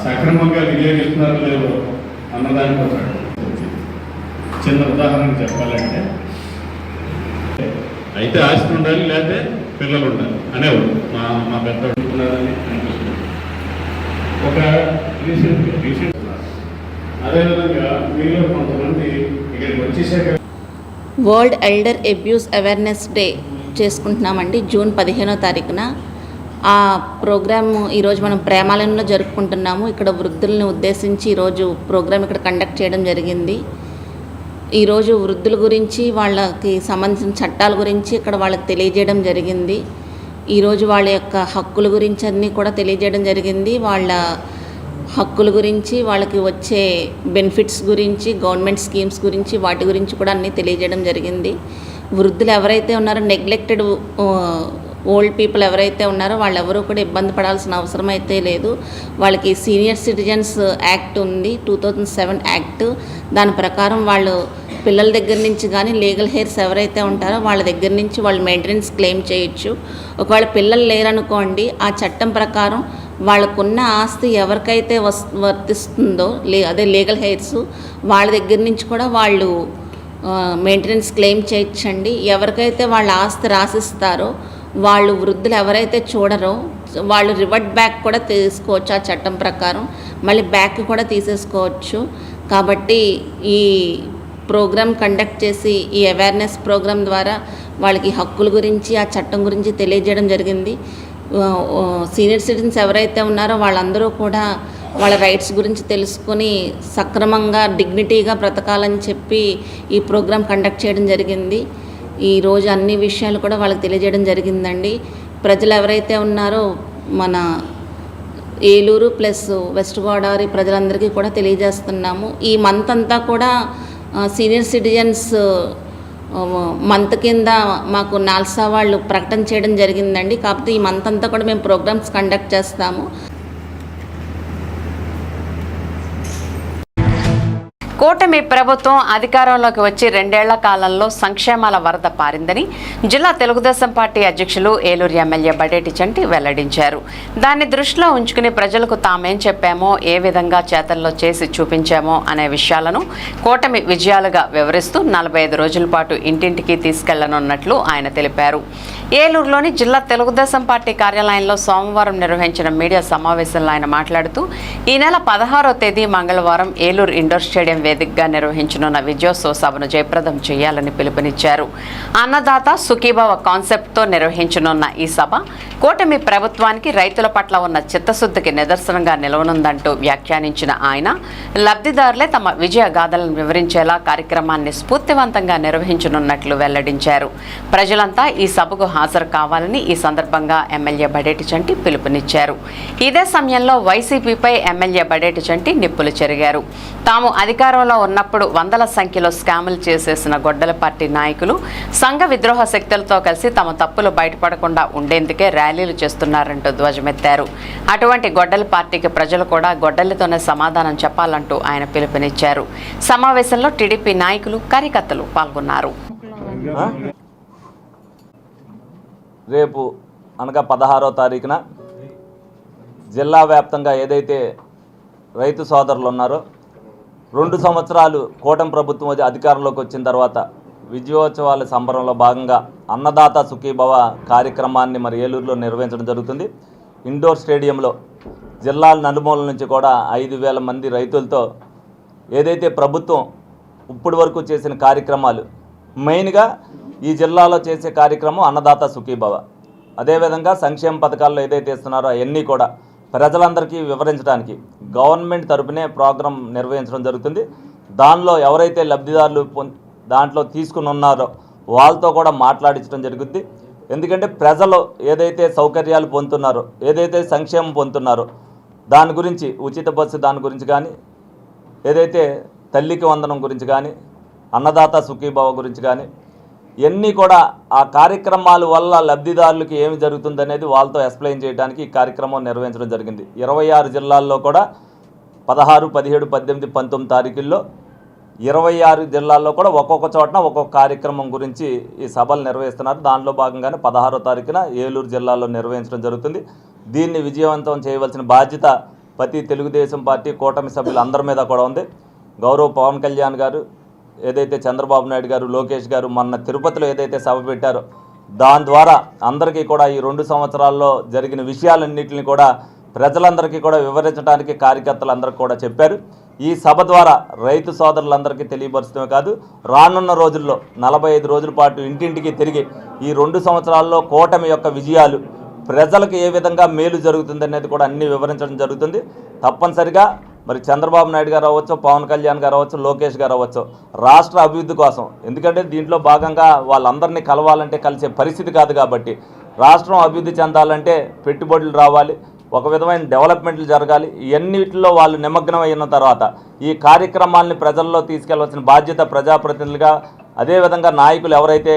సక్రమంగా వినియోగిస్తున్నారో లేదో అన్నదానికి ఒక చిన్న ఉదాహరణ చెప్పాలంటే, అయితే ఆస్తి ఉండాలి లేకపోతే పిల్లలు ఉండాలి అనేవాడు మా పెద్ద ఉన్నారని అనిపిస్తుంది. ఒక రీసెంట్ అదేవిధంగా మీలో కొంతమంది ఇక్కడికి వచ్చేసాక world elder abuse awareness day చేసుకుంటున్నామండి. జూన్ 15వ తారీఖున ఆ ప్రోగ్రామ్ ఈరోజు మనం ప్రేమాలయంలో జరుపుకుంటున్నాము. ఇక్కడ వృద్ధులను ఉద్దేశించి ఈరోజు ప్రోగ్రామ్ ఇక్కడ కండక్ట్ చేయడం జరిగింది. ఈరోజు వృద్ధుల గురించి వాళ్ళకి సంబంధించిన చట్టాల గురించి ఇక్కడ వాళ్ళకి తెలియజేయడం జరిగింది. ఈరోజు వాళ్ళ యొక్క హక్కుల గురించి అన్నీ కూడా తెలియజేయడం జరిగింది. వాళ్ళ హక్కుల గురించి, వాళ్ళకి వచ్చే బెనిఫిట్స్ గురించి, గవర్నమెంట్ స్కీమ్స్ గురించి, వాటి గురించి కూడా అన్నీ తెలియజేయడం జరిగింది. వృద్ధులు ఎవరైతే ఉన్నారో, నెగ్లెక్టెడ్ ఓల్డ్ పీపుల్ ఎవరైతే ఉన్నారో వాళ్ళెవరూ కూడా ఇబ్బంది పడాల్సిన అవసరం అయితే లేదు. వాళ్ళకి సీనియర్ సిటిజన్స్ యాక్ట్ ఉంది, 2007 యాక్ట్. దాని ప్రకారం వాళ్ళు పిల్లల దగ్గర నుంచి కానీ లీగల్ హెయిర్స్ ఎవరైతే ఉంటారో వాళ్ళ దగ్గర నుంచి వాళ్ళు మెయింటెనెన్స్ క్లెయిమ్ చేయొచ్చు. ఒకవేళ పిల్లలు లేరనుకోండి, ఆ చట్టం ప్రకారం వాళ్ళకున్న ఆస్తి ఎవరికైతే వర్తిస్తుందో అదే లీగల్ హెయిర్స్ వాళ్ళ దగ్గర నుంచి కూడా వాళ్ళు మెయింటెనెన్స్ క్లెయిమ్ చేయొచ్చండి. ఎవరికైతే వాళ్ళ ఆస్తి రాసిస్తారో వాళ్ళు వృద్ధులు ఎవరైతే చూడరో వాళ్ళు రివర్ట్ బ్యాక్ కూడా తీసుకోవచ్చు. ఆ చట్టం ప్రకారం మళ్ళీ బ్యాక్ కూడా తీసేసుకోవచ్చు. కాబట్టి ఈ ప్రోగ్రామ్ కండక్ట్ చేసి ఈ అవేర్నెస్ ప్రోగ్రామ్ ద్వారా వాళ్ళకి హక్కుల గురించి, ఆ చట్టం గురించి తెలియజేయడం జరిగింది. సీనియర్ సిటిజన్స్ ఎవరైతే ఉన్నారో వాళ్ళందరూ కూడా వాళ్ళ రైట్స్ గురించి తెలుసుకొని సక్రమంగా డిగ్నిటీగా బ్రతకాలని చెప్పి ఈ ప్రోగ్రాం కండక్ట్ చేయడం జరిగింది. ఈరోజు అన్ని విషయాలు కూడా వాళ్ళకి తెలియజేయడం జరిగిందండి. ప్రజలు ఎవరైతే ఉన్నారో మన ఏలూరు ప్లస్ వెస్ట్ గోదావరి ప్రజలందరికీ కూడా తెలియజేస్తున్నాము. ఈ మంత్ అంతా కూడా సీనియర్ సిటిజన్స్ మంత్ కింద మాకు నాల్సా వాళ్ళు ప్రకటన చేయడం జరిగిందండి. కాకపోతే ఈ మంత్ అంతా కూడా మేము ప్రోగ్రామ్స్ కండక్ట్ చేస్తాము. కూటమి ప్రభుత్వం అధికారంలోకి వచ్చి 2 ఏళ్ల కాలంలో సంక్షేమాల వరద పారిందని జిల్లా తెలుగుదేశం పార్టీ అధ్యక్షులు ఏలూరు ఎమ్మెల్యే బడేటి చంటి వెల్లడించారు. దాన్ని దృష్టిలో ఉంచుకుని ప్రజలకు తామేం చెప్పామో, ఏ విధంగా చేతల్లో చేసి చూపించామో అనే విషయాలను కూటమి విజయాలుగా వివరిస్తూ 45 రోజుల పాటు ఇంటింటికి తీసుకెళ్లనున్నట్లు ఆయన తెలిపారు. ఏలూరులోని జిల్లా తెలుగుదేశం పార్టీ కార్యాలయంలో సోమవారం నిర్వహించిన మీడియా సమావేశంలో ఆయన మాట్లాడుతూ ఈ నెల 16వ తేదీ మంగళవారం ఏలూరు ఇండోర్ స్టేడియం వేదికగా నిర్వహించనున్న విజయోత్సవ సభను జయప్రదం చేయాలని పిలుపునిచ్చారు. అన్నదాత సుఖీభవ కాన్సెప్ట్తో నిర్వహించనున్న ఈ సభ కూటమి ప్రభుత్వానికి రైతుల పట్ల ఉన్న చిత్తశుద్ధికి నిదర్శనంగా నిలవనుందంటూ వ్యాఖ్యానించిన ఆయన లబ్ధిదారులే తమ విజయ గాథలను వివరించేలా కార్యక్రమాన్ని స్ఫూర్తివంతంగా నిర్వహించనున్నట్లు వెల్లడించారు. ప్రజలంతా ఈ సభకు హాజరు కావాలని ఈ సందర్భంగా ఎమ్మెల్యే బడేటి చంటి పిలుపునిచ్చారు. ఇదే సమయంలో వైసీపీపై ఎమ్మెల్యే బడేటి చంటి నిప్పులు చెరిగారు. తాము అధికారంలో ఉన్నప్పుడు వందల సంఖ్యలో స్కాములు చేసేసిన గొడ్డల పార్టీ నాయకులు సంఘ విద్రోహ శక్తులతో కలిసి తమ తప్పులు బయటపడకుండా ఉండేందుకే ర్యాలీలు చేస్తున్నారంటూ ధ్వజమెత్తారు. అటువంటి గొడ్డల పార్టీకి ప్రజలు కూడా గొడ్డలితోనే సమాధానం చెప్పాలంటూ ఆయన పిలుపునిచ్చారు. సమావేశంలో టీడీపీ నాయకులు, కార్యకర్తలు పాల్గొన్నారు. రేపు అనగా 16వ తారీఖున జిల్లా వ్యాప్తంగా ఏదైతే రైతు సోదరులు ఉన్నారో 2 సంవత్సరాలు కూటమి ప్రభుత్వం అధికారంలోకి వచ్చిన తర్వాత విజయోత్సవాల సంబరంలో భాగంగా అన్నదాత సుఖీభవ కార్యక్రమాన్ని మరి ఏలూరులో నిర్వహించడం జరుగుతుంది. ఇండోర్ స్టేడియంలో జిల్లాల నలుమూలల నుంచి కూడా 5,000 మంది రైతులతో ఏదైతే ప్రభుత్వం ఇప్పటి వరకు చేసిన కార్యక్రమాలు, మెయిన్గా ఈ జిల్లాలో చేసే కార్యక్రమం అన్నదాత సుఖీభవ, అదేవిధంగా సంక్షేమ పథకాల్లో ఏదైతే ఇస్తున్నారో అవన్నీ కూడా ప్రజలందరికీ వివరించడానికి గవర్నమెంట్ తరపునే ప్రోగ్రాం నిర్వహించడం జరుగుతుంది. దానిలో ఎవరైతే లబ్ధిదారులు దాంట్లో తీసుకుని ఉన్నారో వాళ్ళతో కూడా మాట్లాడించడం జరుగుతుంది. ఎందుకంటే ప్రజలు ఏదైతే సౌకర్యాలు పొందుతున్నారో, ఏదైతే సంక్షేమం పొందుతున్నారో దాని గురించి, ఉచిత బస్సు దాని గురించి కానీ, ఏదైతే తల్లికి వందనం గురించి కానీ, అన్నదాత సుఖీభావ గురించి కానీ, ఇవన్నీ కూడా ఆ కార్యక్రమాల వల్ల లబ్ధిదారులకు ఏమి జరుగుతుందనేది వాళ్ళతో ఎక్స్ప్లెయిన్ చేయడానికి ఈ కార్యక్రమం నిర్వహించడం జరిగింది. 26 జిల్లాల్లో కూడా 16, 17, 18, 19 తారీఖుల్లో 26 జిల్లాల్లో కూడా ఒక్కొక్క చోటన ఒక్కొక్క కార్యక్రమం గురించి ఈ సభలు నిర్వహిస్తున్నారు. దానిలో భాగంగానే 16వ తారీఖున ఏలూరు జిల్లాలో నిర్వహించడం జరుగుతుంది. దీన్ని విజయవంతం చేయవలసిన బాధ్యత ప్రతి తెలుగుదేశం పార్టీ కూటమి సభ్యులందరి మీద కూడా ఉంది. గౌరవ పవన్ కళ్యాణ్ గారు, ఏదైతే చంద్రబాబు నాయుడు గారు, లోకేష్ గారు మొన్న తిరుపతిలో ఏదైతే సభ పెట్టారో దాని ద్వారా అందరికీ కూడా ఈ 2 సంవత్సరాల్లో జరిగిన విషయాలన్నింటినీ కూడా ప్రజలందరికీ కూడా వివరించడానికి కార్యకర్తలందరికీ కూడా చెప్పారు. ఈ సభ ద్వారా రైతు సోదరులందరికీ తెలియపరచడమే కాదు, రానున్న రోజుల్లో 45 రోజుల పాటు ఇంటింటికి తిరిగి ఈ 2 సంవత్సరాల్లో కూటమి యొక్క విజయాలు, ప్రజలకు ఏ విధంగా మేలు జరుగుతుందనేది కూడా అన్నీ వివరించడం జరుగుతుంది. తప్పనిసరిగా మరి చంద్రబాబు నాయుడు గారు అవ్వచ్చు, పవన్ కళ్యాణ్ గారు అవ్వచ్చు, లోకేష్ గారు అవ్వచ్చు, రాష్ట్ర అభివృద్ధి కోసం, ఎందుకంటే దీంట్లో భాగంగా వాళ్ళందరినీ కలవాలంటే కలిసే పరిస్థితి కాదు కాబట్టి, రాష్ట్రం అభివృద్ధి చెందాలంటే పెట్టుబడులు రావాలి, ఒక విధమైన డెవలప్మెంట్లు జరగాలి. ఇవన్నిటిలో వాళ్ళు నిమగ్నం అయిన తర్వాత ఈ కార్యక్రమాలని ప్రజల్లో తీసుకెళ్లవలసిన బాధ్యత ప్రజాప్రతినిధులుగా, అదేవిధంగా నాయకులు ఎవరైతే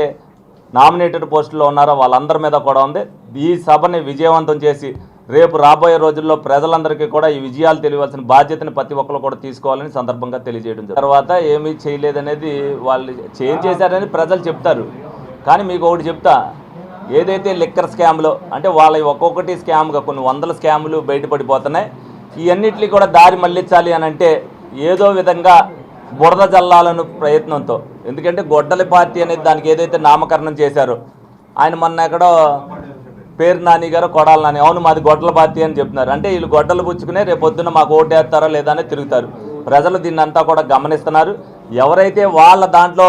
నామినేటెడ్ పోస్టుల్లో ఉన్నారో వాళ్ళందరి మీద కూడా ఉంది. ఈ సభని విజయవంతం చేసి రేపు రాబోయే రోజుల్లో ప్రజలందరికీ కూడా ఈ విజయాలు తెలియవలసిన బాధ్యతని ప్రతి ఒక్కరు కూడా తీసుకోవాలని సందర్భంగా తెలియజేయడం జరిగింది. తర్వాత ఏమీ చేయలేదనేది వాళ్ళు చేంజ్ చేశారని ప్రజలు చెప్తారు. కానీ మీకు ఒకటి చెప్తా, ఏదైతే లిక్కర్ స్కామ్లో అంటే వాళ్ళ ఒక్కొక్కటి స్కామ్గా కొన్ని 100 స్కాములు బయటపడిపోతున్నాయి. ఇవన్నిటిని కూడా దారి మళ్లించాలి అని అంటే ఏదో విధంగా బురద జల్లాలను ప్రయత్నంతో, ఎందుకంటే గొడ్డలి పార్టీ అనేది దానికి ఏదైతే నామకరణం చేశారో, ఆయన మొన్న ఎక్కడో పేరు నాని గారు కొడాల నాని, అవును మాది గొడ్డల పార్టీ అని చెప్తున్నారు. అంటే వీళ్ళు గొడ్డలు పుచ్చుకునే రేపు పొద్దున్న మాకు ఓటేస్తారా లేదా అని తిరుగుతారు. ప్రజలు దీన్ని అంతా కూడా గమనిస్తున్నారు. ఎవరైతే వాళ్ళ దాంట్లో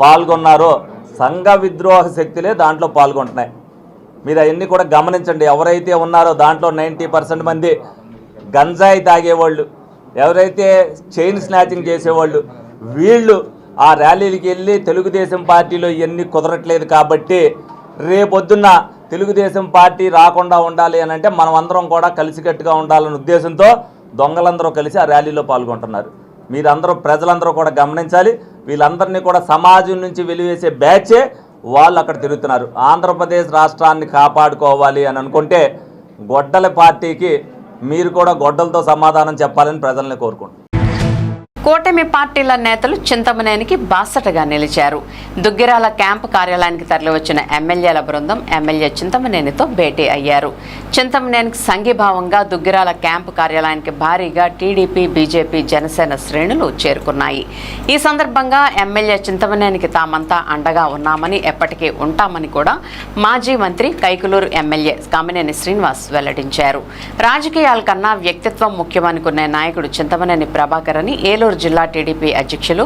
పాల్గొన్నారో సంఘ విద్రోహ శక్తులే దాంట్లో పాల్గొంటున్నాయి. మీరు అవన్నీ కూడా గమనించండి. ఎవరైతే ఉన్నారో దాంట్లో 90% మంది గంజాయి తాగేవాళ్ళు, ఎవరైతే చైన్ స్నాచింగ్ చేసేవాళ్ళు, వీళ్ళు ఆ ర్యాలీలకి వెళ్ళి తెలుగుదేశం పార్టీలో ఇవన్నీ కుదరట్లేదు కాబట్టి రేపొద్దున్న తెలుగుదేశం పార్టీ రాకుండా ఉండాలి అని అంటే మనం అందరం కూడా కలిసికట్టుగా ఉండాలనే ఉద్దేశంతో దొంగలందరూ కలిసి ఆ ర్యాలీలో పాల్గొంటున్నారు. మీరందరూ ప్రజలందరూ కూడా గమనించాలి. వీళ్ళందరినీ కూడా సమాజం నుంచి వెలివేసే బ్యాచే వాళ్ళు అక్కడ తిరుగుతున్నారు. ఆంధ్రప్రదేశ్ రాష్ట్రాన్ని కాపాడుకోవాలి అని అనుకుంటే గొడ్డల పార్టీకి మీరు కూడా గొడ్డలతో సమాధానం చెప్పాలని ప్రజల్ని కోరుకుంటున్నారు. కూటమి పార్టీల నేతలు చింతమనేనికి బాసటగా నిలిచారు. దుగ్గిరాల క్యాంపు కార్యాలయానికి తరలివచ్చిన ఎమ్మెల్యేల బృందం ఎమ్మెల్యే చింతమనేనితో భేటీ అయ్యారు. చింతమనేనికి సంఘీభావంగా దుగ్గిరాల క్యాంపు కార్యాలయానికి భారీగా టీడీపీ, బీజేపీ, జనసేన శ్రేణులు చేరుకున్నాయి. ఈ సందర్భంగా ఎమ్మెల్యే చింతమనేనికి తామంతా అండగా ఉన్నామని, ఎప్పటికీ ఉంటామని కూడా మాజీ మంత్రి కైకులూరు ఎమ్మెల్యే కామినేని శ్రీనివాస్ వెల్లడించారు. రాజకీయాల కన్నా వ్యక్తిత్వం ముఖ్యమనుకునే నాయకుడు చింతమనేని ప్రభాకర్ అని ఏలూరు జిల్లా టీడీపీ అధ్యక్షులు,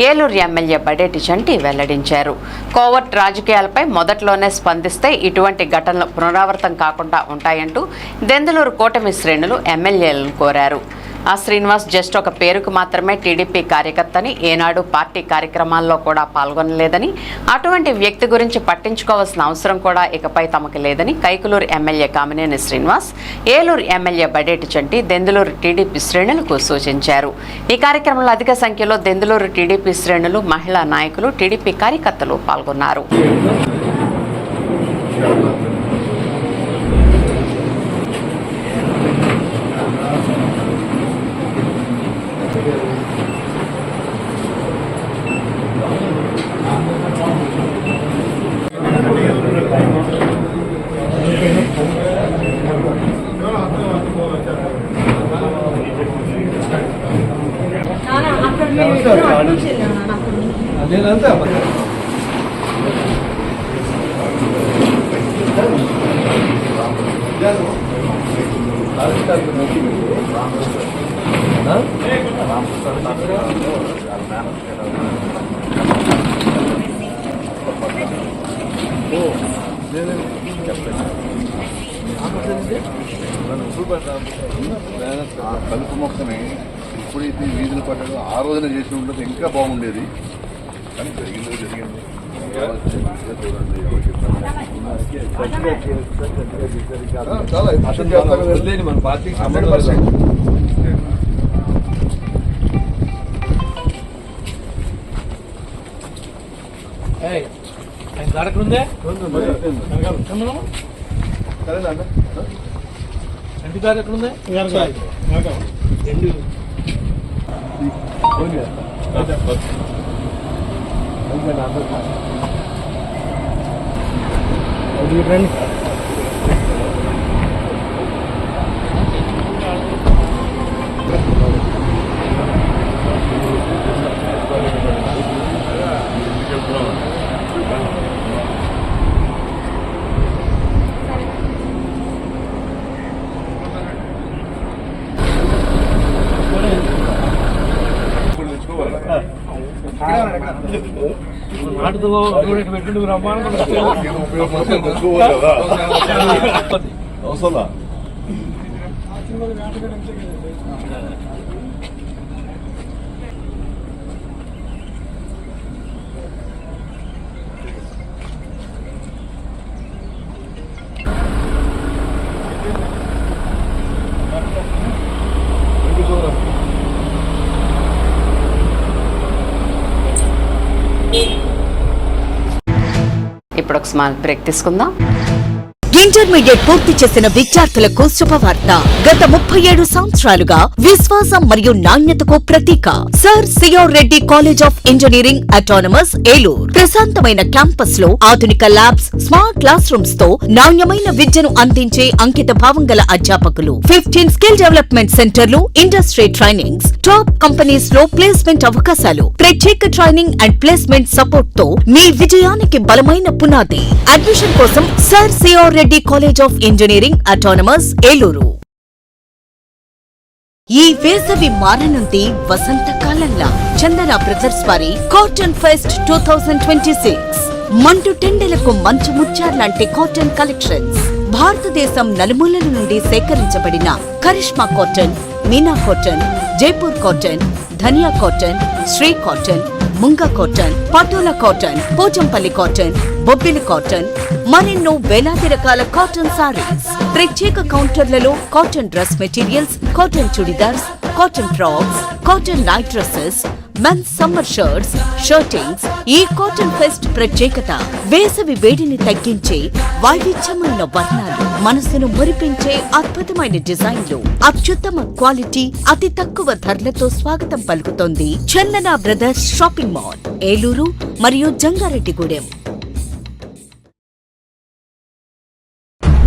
ఏలూరు ఎమ్మెల్యే బడేటి చంటి వెల్లడించారు. కోవర్ట్ రాజకీయాలపై మొదట్లోనే స్పందిస్తే ఇటువంటి ఘటనలు పునరావృతం కాకుండా ఉంటాయంటూ దెందులూరు కూటమి శ్రేణులు ఎమ్మెల్యేలను కోరారు. ఆ శ్రీనివాస్ జస్ట్ ఒక పేరుకు మాత్రమే టీడీపీ కార్యకర్తని, ఏనాడు పార్టీ కార్యక్రమాల్లో కూడా పాల్గొనలేదని, అటువంటి వ్యక్తి గురించి పట్టించుకోవాల్సిన అవసరం కూడా ఇకపై తమకు లేదని కైకులూరు ఎమ్మెల్యే కామినేని శ్రీనివాస్, ఏలూరు ఎమ్మెల్యే బడేటి చంటి దెందులూరు టీడీపీ శ్రేణులకు సూచించారు. ఈ కార్యక్రమంలో అధిక సంఖ్యలో దెందులూరు టీడీపీ శ్రేణులు, మహిళా నాయకులు, టీడీపీ కార్యకర్తలు పాల్గొన్నారు. కలుపు మొక్కని ఎప్పుడైతే వీధులు పట్టడం ఆ రోజున చేసి ఉండదు ఇంకా బాగుండేది, కానీ జరిగింది. చాలా మన పార్టీకి 100%. అవసరం ఇప్పుడు ఒక స్మాల్ బ్రేక్ తీసుకుందాం. ఇంటర్మీడియట్ పూర్తి చేసిన విద్యార్థులకు శుభవార్త. గత 37 సంవత్సరాలుగా విశ్వాసం మరియు నాణ్యతకు ప్రతీక sir CR Reddy college of engineering autonomous Eluru. ప్రశాంతమైన క్యాంపస్ లో ఆధునిక ల్యాబ్స్, స్మార్ట్ క్లాస్ రూమ్స్ తో నాణ్యమైన విద్యను అందించే అంకిత భావం గల అధ్యాపకులు, 15 స్కిల్ డెవలప్మెంట్ సెంటర్లు, ఇండస్ట్రీ ట్రైనింగ్స్, టాప్ కంపెనీస్ లో ప్లేస్మెంట్ అవకాశాలు, ప్రత్యేక ట్రైనింగ్ అండ్ ప్లేస్మెంట్ సపోర్ట్ తో మీ విజయానికి బలమైన పునాది. అడ్మిషన్ కోసం sir CR Reddy college of engineering autonomous Eluru. ఈ వేసవి మారనుంది వసంతకాలంలా. చందన బ్రదర్స్ వారి కాటన్ ఫెస్ట్ 2026 మంటు టెండెలకు మంచు ముత్యాలాంటి కాటన్ కలెక్షన్స్. భారతదేశం నలుమూలల నుండి సేకరించబడిన Karishma cotton, Meena cotton, Jaipur cotton, Dhaniya cotton, Shri cotton, Munga cotton, Patola cotton, Pochampally cotton, Bobbili cotton, మరెన్నో వేలాది రకాల కాటన్ సారీస్. ప్రత్యేక కౌంటర్లలో cotton dress materials, cotton churidars, cotton frocks, cotton night dresses, men's summer shirts, shirtings. ఈ కాటన్ ఫెస్ట్ ప్రత్యేకత వేసవి వేడిని తగ్గించే వైవిధ్యమైన వర్ణాలు, మనసును మురిపించే అద్భుతమైన డిజైన్లు, అత్యుత్తమ క్వాలిటీ, అతి తక్కువ ధరలతో స్వాగతం పలుకుతోంది చందన బ్రదర్స్ షాపింగ్ మాల్, ఏలూరు మరియు జంగారెడ్డిగూడెం.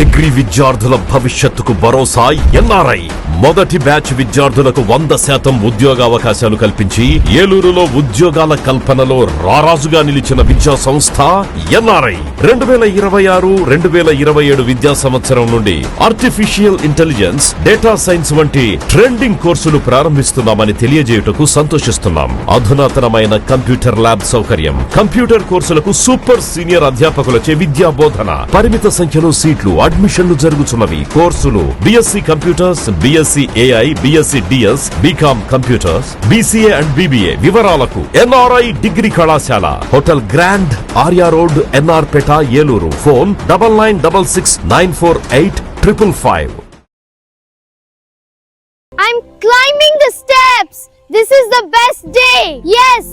డిగ్రీ విద్యార్థుల భవిష్యత్తుకు భరోసా ఎన్ఆర్ఐ. మొదటి బ్యాచ్ విద్యార్థులకు 100% ఉద్యోగావకాశాలు కల్పించి ఏలూరులో ఉద్యోగాల కల్పనలో రారాజుగా నిలిచిన విద్యా సంస్థ ఎన్ఆర్ఐ. 2026-2027 విద్యా సంవత్సరం నుండి ఆర్టిఫిషియల్ ఇంటెలిజెన్స్, డేటా సైన్స్ వంటి ట్రెండింగ్ కోర్సులు ప్రారంభిస్తున్నామని తెలియజేయుటకు సంతోషిస్తున్నాం. అధునాతనమైన కంప్యూటర్ ల్యాబ్ సౌకర్యం, కంప్యూటర్ కోర్సులకు సూపర్ సీనియర్ అధ్యాపకులచే విద్యా బోధన, పరిమిత సంఖ్యలో సీట్లు, అడ్మిషన్లు జరుగుతున్నవి. కోర్సులు BSc computers, BSc AI, BSc DS, BCom computers, BCA and BBA. వివరాలకు ఎన్ఆర్ఐ డిగ్రీ కళాశాల, hotel grand, Arya road, NR Peta, Eluru. Phone 9966948555. I'm climbing the steps. This is the best day. Yes,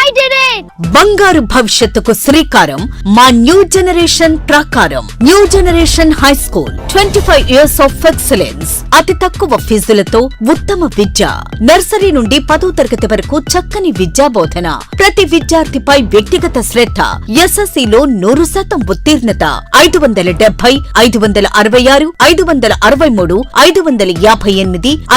I did it. బంగారు భవిష్యత్తుకు శ్రీకారం మా new generation ప్రాకారం. New generation high school, 25 years of excellence. అతి తక్కువ ఫీజులతో ఉత్తమ విద్య. నర్సరీ నుండి 10వ తరగతి వరకు చక్కని విద్యా బోధన. ప్రతి విద్యార్థిపై వ్యక్తిగత శ్రద్ధ. ఎస్ఎస్సిలో 100% ఉత్తీర్ణత. 570, 566, 563,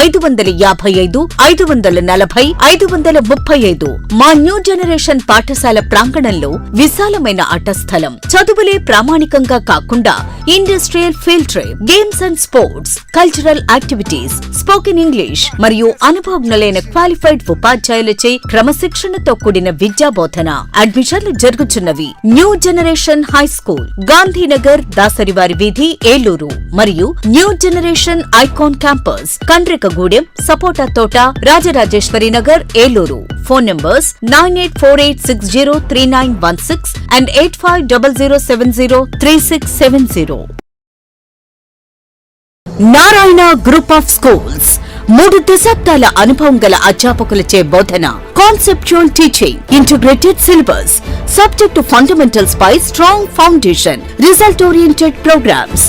558, 555, 540, 535. మా న్యూ జనరేషన్ పాఠశాల పాఠశాల ప్రాంగణంలో విశాలమైన ఆట స్థలం, చదువులే ప్రామాణికంగా కాకుండా industrial field trip, games and sports, cultural activities, spoken English మరియు అనుభవజ్ఞులైన క్వాలిఫైడ్ ఉపాధ్యాయులచే క్రమశిక్షణతో కూడిన విద్యాబోధన. అడ్మిషన్లు జరుగుతున్నవి. New generation high school, Gandhinagar, Dasarivari వీధి, ఏలూరు మరియు new generation icon campus, Kandrikagudem, సపోటా తోట, Rajarajeshwari Nagar, Eluru. Phone numbers 9848603916 and 8500703670. Narayana group of schools 3 దశాబ్దాల అనుభవం గల అధ్యాపకులచే బోధన, conceptual teaching, integrated syllabus, subject fundamentals పై strong foundation, result oriented programmes,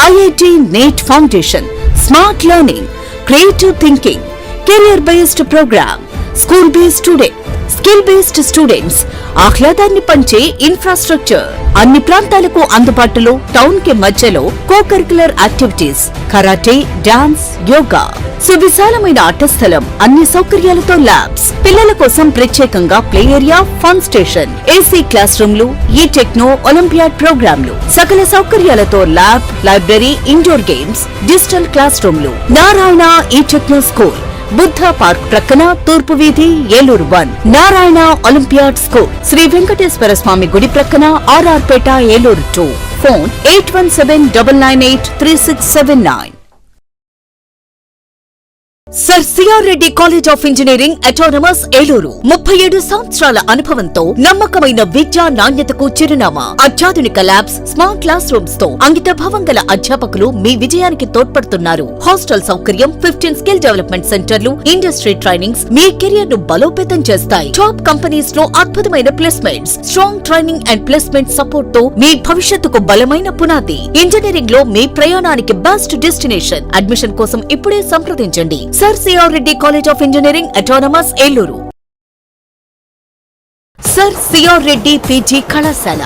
IIT NEET foundation, smart learning, creative thinking, career based programme, school based student, skill based students, ఆహ్లాదాన్ని పంచే infrastructure, అన్ని ప్రాంతాలకు అందుబాటులో, టౌన్ కి మధ్యలో co curricular activities, karate, dance, yoga, సువిశాలమైన ఆట స్థలం, అన్ని సౌకర్యాలతో ల్యాబ్స్, పిల్లల కోసం ప్రత్యేకంగా play area, fun station, A C class రూమ్లు, ఈ టెక్నో ఒలింపియాడ్ ప్రోగ్రాంలు, సకల సౌకర్యాలతో lab, library, indoor games, digital class రూమ్లు. నారాయణ ఈ టెక్నో స్కూల్, బుద్ధ పార్క్ ప్రక్కన, తూర్పు వీధి, ఏలూరు 1. నారాయణ ఒలింపియాడ్ స్కూల్, శ్రీ వెంకటేశ్వర స్వామి గుడి ప్రక్కన, RR Peta, Eluru 2. Phone 8179983679. Sir CR Reddy college of engineering autonomous, Eluru 37 సంవత్సరాల అనుభవంతో నమ్మకమైన విద్యా నాణ్యతకు చిరునామా. అత్యాధునిక ల్యాబ్స్, స్మార్ట్ క్లాస్ రూమ్స్ తో అంకితభావం గల అధ్యాపకులు మీ విజయానికి తోడ్పడుతున్నారు. హాస్టల్ సౌకర్యం, 15 స్కిల్ డెవలప్మెంట్ సెంటర్లు, ఇండస్ట్రీ ట్రైనింగ్స్ మీ కెరియర్ ను బలోపేతం చేస్తాయి. టాప్ కంపెనీస్ లో అద్భుతమైన placements, strong training and placement support తో మీ భవిష్యత్తుకు బలమైన పునాది. ఇంజనీరింగ్ లో మీ ప్రయాణానికి బెస్ట్ డెస్టినేషన్. అడ్మిషన్ కోసం ఇప్పుడే సంప్రదించండి. Sir CR Reddy college of engineering autonomous, Eluru. Sir CR Reddy PG కళాశాల,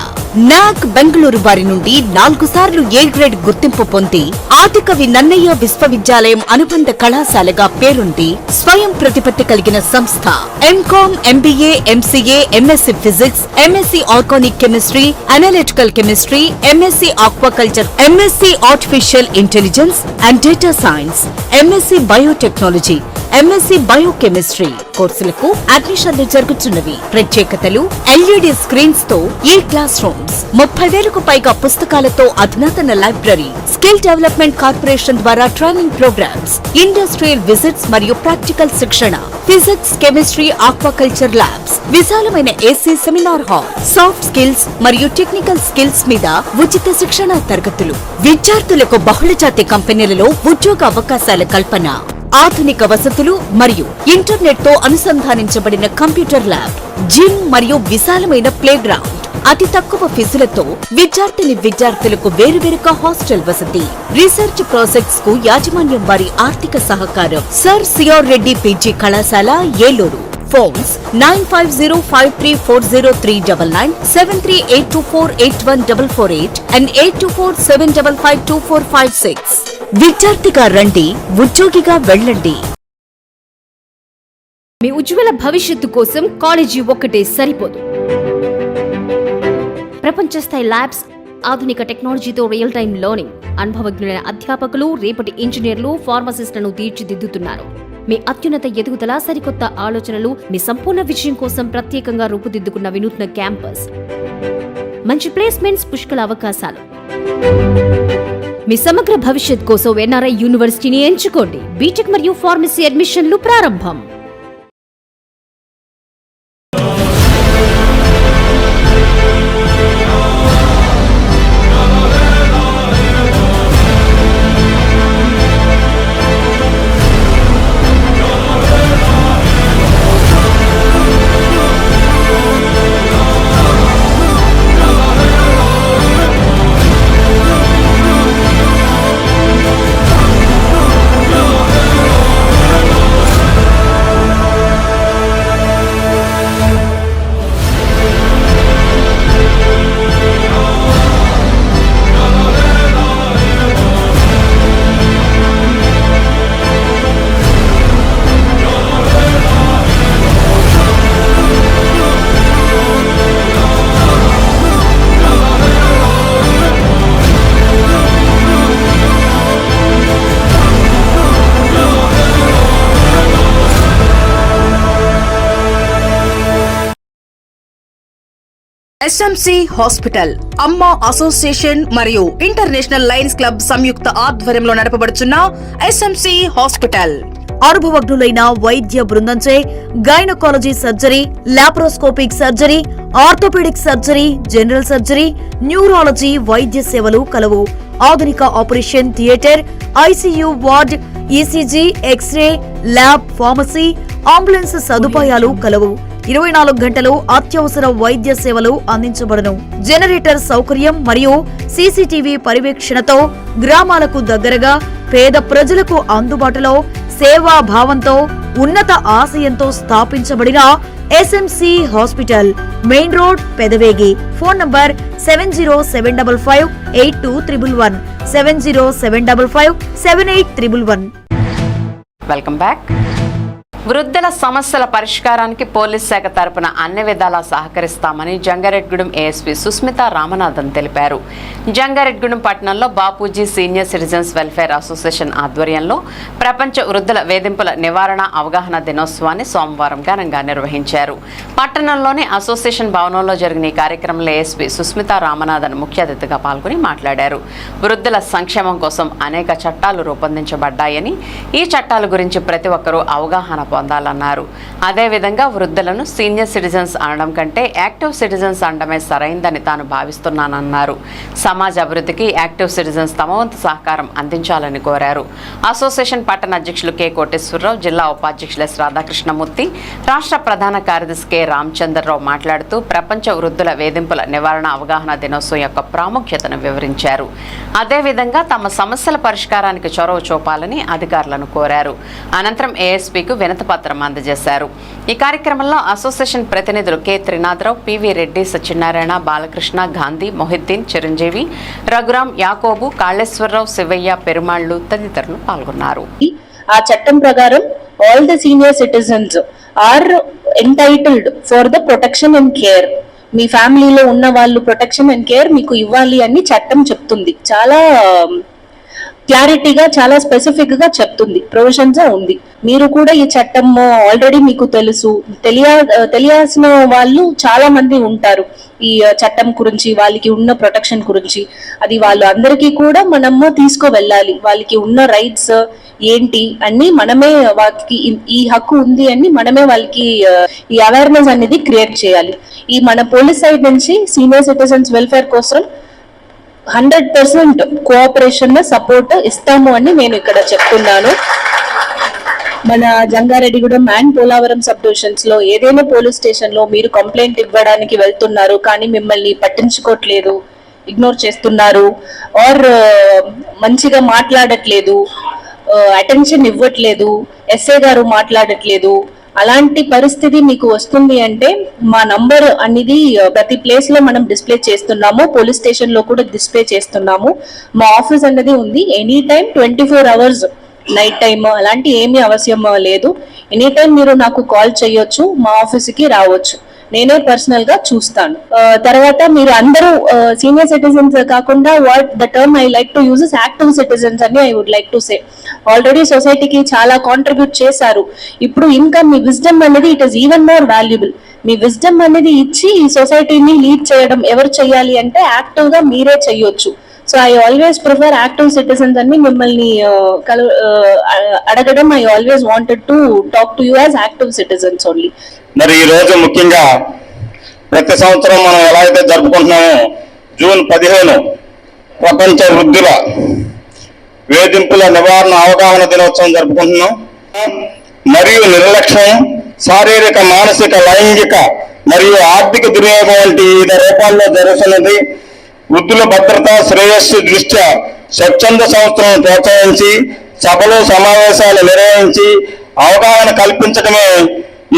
నాక్ బెంగళూరు వారి నుండి 4 సార్లు ఏ గ్రేడ్ గుర్తింపు పొంది ఆదికవి నన్నయ్య విశ్వవిద్యాలయం అనుబంధ కళాశాలగా పేరుంది. స్వయం ప్రతిపత్తి కలిగిన సంస్థ. MCom, MBA, MCA, MSc physics, MSc organic chemistry, analytical chemistry, MSc aquaculture, MSc artificial intelligence and data science, MSc biotechnology, MSc biochemistry కోర్సులకు అడ్మిషన్లు జరుగుతున్నవి. ప్రత్యేకతలు: ఎల్ఈడి స్క్రీన్స్ తో ఈ క్లాస్ రూమ్స్, 30,000కు పైగా పుస్తకాలతో అధునాతన లైబ్రరీ, స్కిల్ డెవలప్మెంట్ కార్పొరేషన్ ద్వారా ట్రైనింగ్ ప్రోగ్రామ్స్, ఇండస్ట్రియల్ విజిట్స్ మరియు ప్రాక్టికల్ శిక్షణ, ఫిజిక్స్, కెమిస్ట్రీ, ఆక్వాకల్చర్ ల్యాబ్స్, విశాలమైన AC seminar hall, soft skills మరియు టెక్నికల్ స్కిల్స్ మీద ఉచిత శిక్షణ తరగతులు, విద్యార్థులకు బహుళజాతి కంపెనీలలో ఉద్యోగ అవకాశాల కల్పన, ఆధునిక వసతులు మరియు ఇంటర్నెట్ తో అనుసంధానించబడిన కంప్యూటర్ ల్యాబ్, జిమ్ మరియు విశాలమైన ప్లే గ్రౌండ్, అతి తక్కువ ఫీజులతో విద్యార్థులకు వేరువేరుగా హాస్టల్ వసతి, రీసెర్చ్ ప్రాజెక్ట్స్ కు యాజమాన్యం వారి ఆర్థిక సహకారం. సర్ సిఆర్ రెడ్డి పీజీ కళాశాల, ఏలూరు. Phones 9505340399, 7382481448 and 8247552456. విద్యార్థిగా రండి, ఉద్యోగిగా వెళ్ళండి. మీ ఉజ్వల భవిష్యత్తు కోసం కాలేజీ ఒక్కటే సరిపోదు. ప్రపంచ స్థాయి ల్యాబ్స్, ఆధునిక టెక్నాలజీతో రియల్ టైం లెర్నింగ్, అనుభవజ్ఞులైన అధ్యాపకులు, రేపటి ఇంజనీర్లు, ఫార్మసిస్టులను తీర్చిదిద్దుతున్నారు. మీ అత్యున్నత ఎదుగుదల, సరికొత్త ఆలోచనలు, మీ సంపూర్ణ విజయం కోసం ప్రత్యేకంగా రూపుదిద్దుకున్న వినూత్న క్యాంపస్, మంచి ప్లేస్మెంట్స్, పుష్కల అవకాశాలు. మీ సమగ్ర భవిష్యత్ కోసం ఎన్ఆర్ఐ యూనివర్సిటీని ఎంచుకోండి. బీటెక్ మరియు ఫార్మసీ అడ్మిషన్లు ప్రారంభం. ఎస్ఎంసి హాస్పిటల్ అమ్మ అసోసియేషన్ మరియు ఇంటర్నేషనల్ లయన్స్ క్లబ్ సంయుక్త ఆధ్వర్యంలో నడపబడుచున్న ఎస్ఎంసి హాస్పిటల్ అనుభవజ్ఞులైన వైద్య బృందంచే gynaecology surgery, laparoscopic surgery, orthopaedic surgery, general surgery, neurology వైద్య సేవలు కలవు. ఆధునిక operation theatre, I C U ward, E C G, x ray, lab, pharmacy, ambulance సదుపాయాలు కలవు. 24 గంటలు అత్యవసర వైద్య సేవలు అందించబడును. జనరేటర్ సౌకర్యం మరియు సీసీటీవీ పర్యవేక్షణతో గ్రామాలకు దగ్గరగా పేద ప్రజలకు అందుబాటులో సేవా భావంతో ఉన్నత ఆశయంతో స్థాపించబడిన SMC hospital, main road, Pedavegi. Phone number 7075582111 7075578111. Welcome back. వృద్ధుల సమస్యల పరిష్కారానికి పోలీస్ శాఖ తరపున అన్ని విధాలా సహకరిస్తామని జంగారెడ్గూడెం ఏఎస్పీ సుస్మిత రామనాథన్ తెలిపారు. జంగారెడ్గూడెం పట్టణంలో Bapuji senior citizens welfare association ఆధ్వర్యంలో ప్రపంచ వృద్ధుల వేధింపుల నివారణ అవగాహన దినోత్సవాన్ని సోమవారం ఘనంగా నిర్వహించారు. పట్టణంలోని అసోసియేషన్ భవనంలో జరిగిన ఈ కార్యక్రమంలో ఏఎస్పీ సుస్మిత రామనాథన్ ముఖ్య అతిథిగా పాల్గొని మాట్లాడారు. వృద్ధుల సంక్షేమం కోసం అనేక చట్టాలు రూపొందించబడ్డాయని, ఈ చట్టాల గురించి ప్రతి ఒక్కరూ అవగాహన పొందాలన్నారు. అదేవిధంగా వృద్ధులను సీనియర్ సిటిజన్స్ అనడం కంటే యాక్టివ్ సిటిజన్స్ అనడమే సరైందని తాను భావిస్తున్నానన్నారు. సమాజ అభివృద్ధికి యాక్టివ్ సిటిజన్స్ తమ వంతు సహకారం అందించాలని కోరారు. అసోసియేషన్ పట్టణ అధ్యక్షులు కె కోటేశ్వరరావు, జిల్లా ఉపాధ్యక్షులు ఎస్ రాధాకృష్ణమూర్తి, రాష్ట్ర ప్రధాన కార్యదర్శి కె రామచంద్రరావు మాట్లాడుతూ ప్రపంచ వృద్ధుల వేధింపుల నివారణ అవగాహన దినోత్సవం యొక్క ప్రాముఖ్యతను వివరించారు. అదేవిధంగా తమ సమస్యల పరిష్కారానికి చొరవ చూపాలని అధికారులను కోరారు. అనంతరం ఏఎస్పీకు వినతిపత్రం అందజేశారు. ఈ కార్యక్రమంలో అసోసియేషన్ ప్రతినిధులు కె త్రినాథరావు, పివి రెడ్డి, సత్యనారాయణ, బాలకృష్ణ, గాంధీ, మొహిద్దీన్, చిరంజీవి, రఘురాం, యాకోబు, కాళేశ్వరరావు, శివయ్య, పెరుమాళ్లు తదితరులు పాల్గొన్నారు. ఆ చట్టం ప్రకారం all the senior citizens are entitled for the protection and care. మీ ఫ్యామిలీలో ఉన్న వాళ్ళు ప్రొటెక్షన్ అండ్ కేర్ మీకు ఇవ్వాలి అని చట్టం చెప్తుంది. చాలా క్లారిటీగా, చాలా స్పెసిఫిక్ గా చెప్తుంది, ప్రొవిజన్స్ ఉంది. మీరు కూడా ఈ చట్టం ఆల్రెడీ మీకు తెలుసు, తెలియాల్సిన వాళ్ళు చాలా మంది ఉంటారు ఈ చట్టం గురించి, వాళ్ళకి ఉన్న ప్రొటెక్షన్ గురించి. అది వాళ్ళు అందరికీ కూడా మనము తీసుకువెళ్ళాలి. వాళ్ళకి ఉన్న రైట్స్ ఏంటి అన్ని మనమే, వాళ్ళకి ఈ హక్కు ఉంది అని మనమే వాళ్ళకి ఈ అవేర్నెస్ అనేది క్రియేట్ చేయాలి. ఈ మన పోలీస్ సైడ్ నుంచి సీనియర్ సిటిజన్స్ వెల్ఫేర్ కోసం 100% కోఆపరేషన్ సపోర్ట్ ఇస్తాము అని నేను ఇక్కడ చెప్తున్నాను. మన Jangareddygudem and Polavaram sub divisions లో ఏదైనా పోలీస్ స్టేషన్ లో మీరు కంప్లైంట్ ఇవ్వడానికి వెళ్తున్నారు కానీ మిమ్మల్ని పట్టించుకోవట్లేదు, ఇగ్నోర్ చేస్తున్నారు, ఆర్ మంచిగా మాట్లాడట్లేదు, అటెన్షన్ ఇవ్వట్లేదు, ఎస్ఐ గారు మాట్లాడట్లేదు, అలాంటి పరిస్థితి మీకు వస్తుంది అంటే మా నంబర్ అనేది ప్రతి ప్లేస్ లో మనం డిస్ప్లే చేస్తున్నాము. పోలీస్ స్టేషన్ లో కూడా డిస్ప్లే చేస్తున్నాము. మా ఆఫీస్ అనేది ఉంది. Any time 24 hours, night time అలాంటి ఏమీ అవసరం లేదు. ఎనీ టైం మీరు నాకు కాల్ చేయొచ్చు, మా ఆఫీస్ కి రావచ్చు, నేనే పర్సనల్ గా చూస్తాను. తర్వాత మీరు అందరూ సీనియర్ సిటిజన్స్ కాకుండా what the term I like to use is active citizens అని I would like to say. Already సొసైటీకి చాలా కాంట్రిబ్యూట్ చేశారు. ఇప్పుడు ఇంకా మీ విజ్డమ్ అనేది it is even more valuable. మీ విజ్డమ్ అనేది ఇచ్చి ఈ సొసైటీని లీడ్ చేయడం ఎవరు చెయ్యాలి అంటే యాక్టివ్ గా మీరే చెయ్యొచ్చు. So I always prefer active citizens అని మిమ్మల్ని అడగడం. I always wanted to talk to you as active citizens only. మరి ఈ రోజు ముఖ్యంగా ప్రతి సంవత్సరం మనం ఎలా అయితే జరుపుకుంటున్నామో జూన్ 15 ప్రపంచ వృద్ధుల వేధింపుల నివారణ అవగాహన దినోత్సవం జరుపుకుంటున్నాం. మరియు నిర్లక్ష్యం, శారీరక, మానసిక, లైంగిక మరియు ఆర్థిక దుర్యోగం వంటి వివిధ రూపాల్లో జరుగుతున్నది. వృద్ధుల భద్రత, శ్రేయస్సు దృష్ట్యా స్వచ్ఛంద సంస్థలను ప్రోత్సహించి సభలు, సమావేశాలు నిర్వహించి అవగాహన కల్పించడమే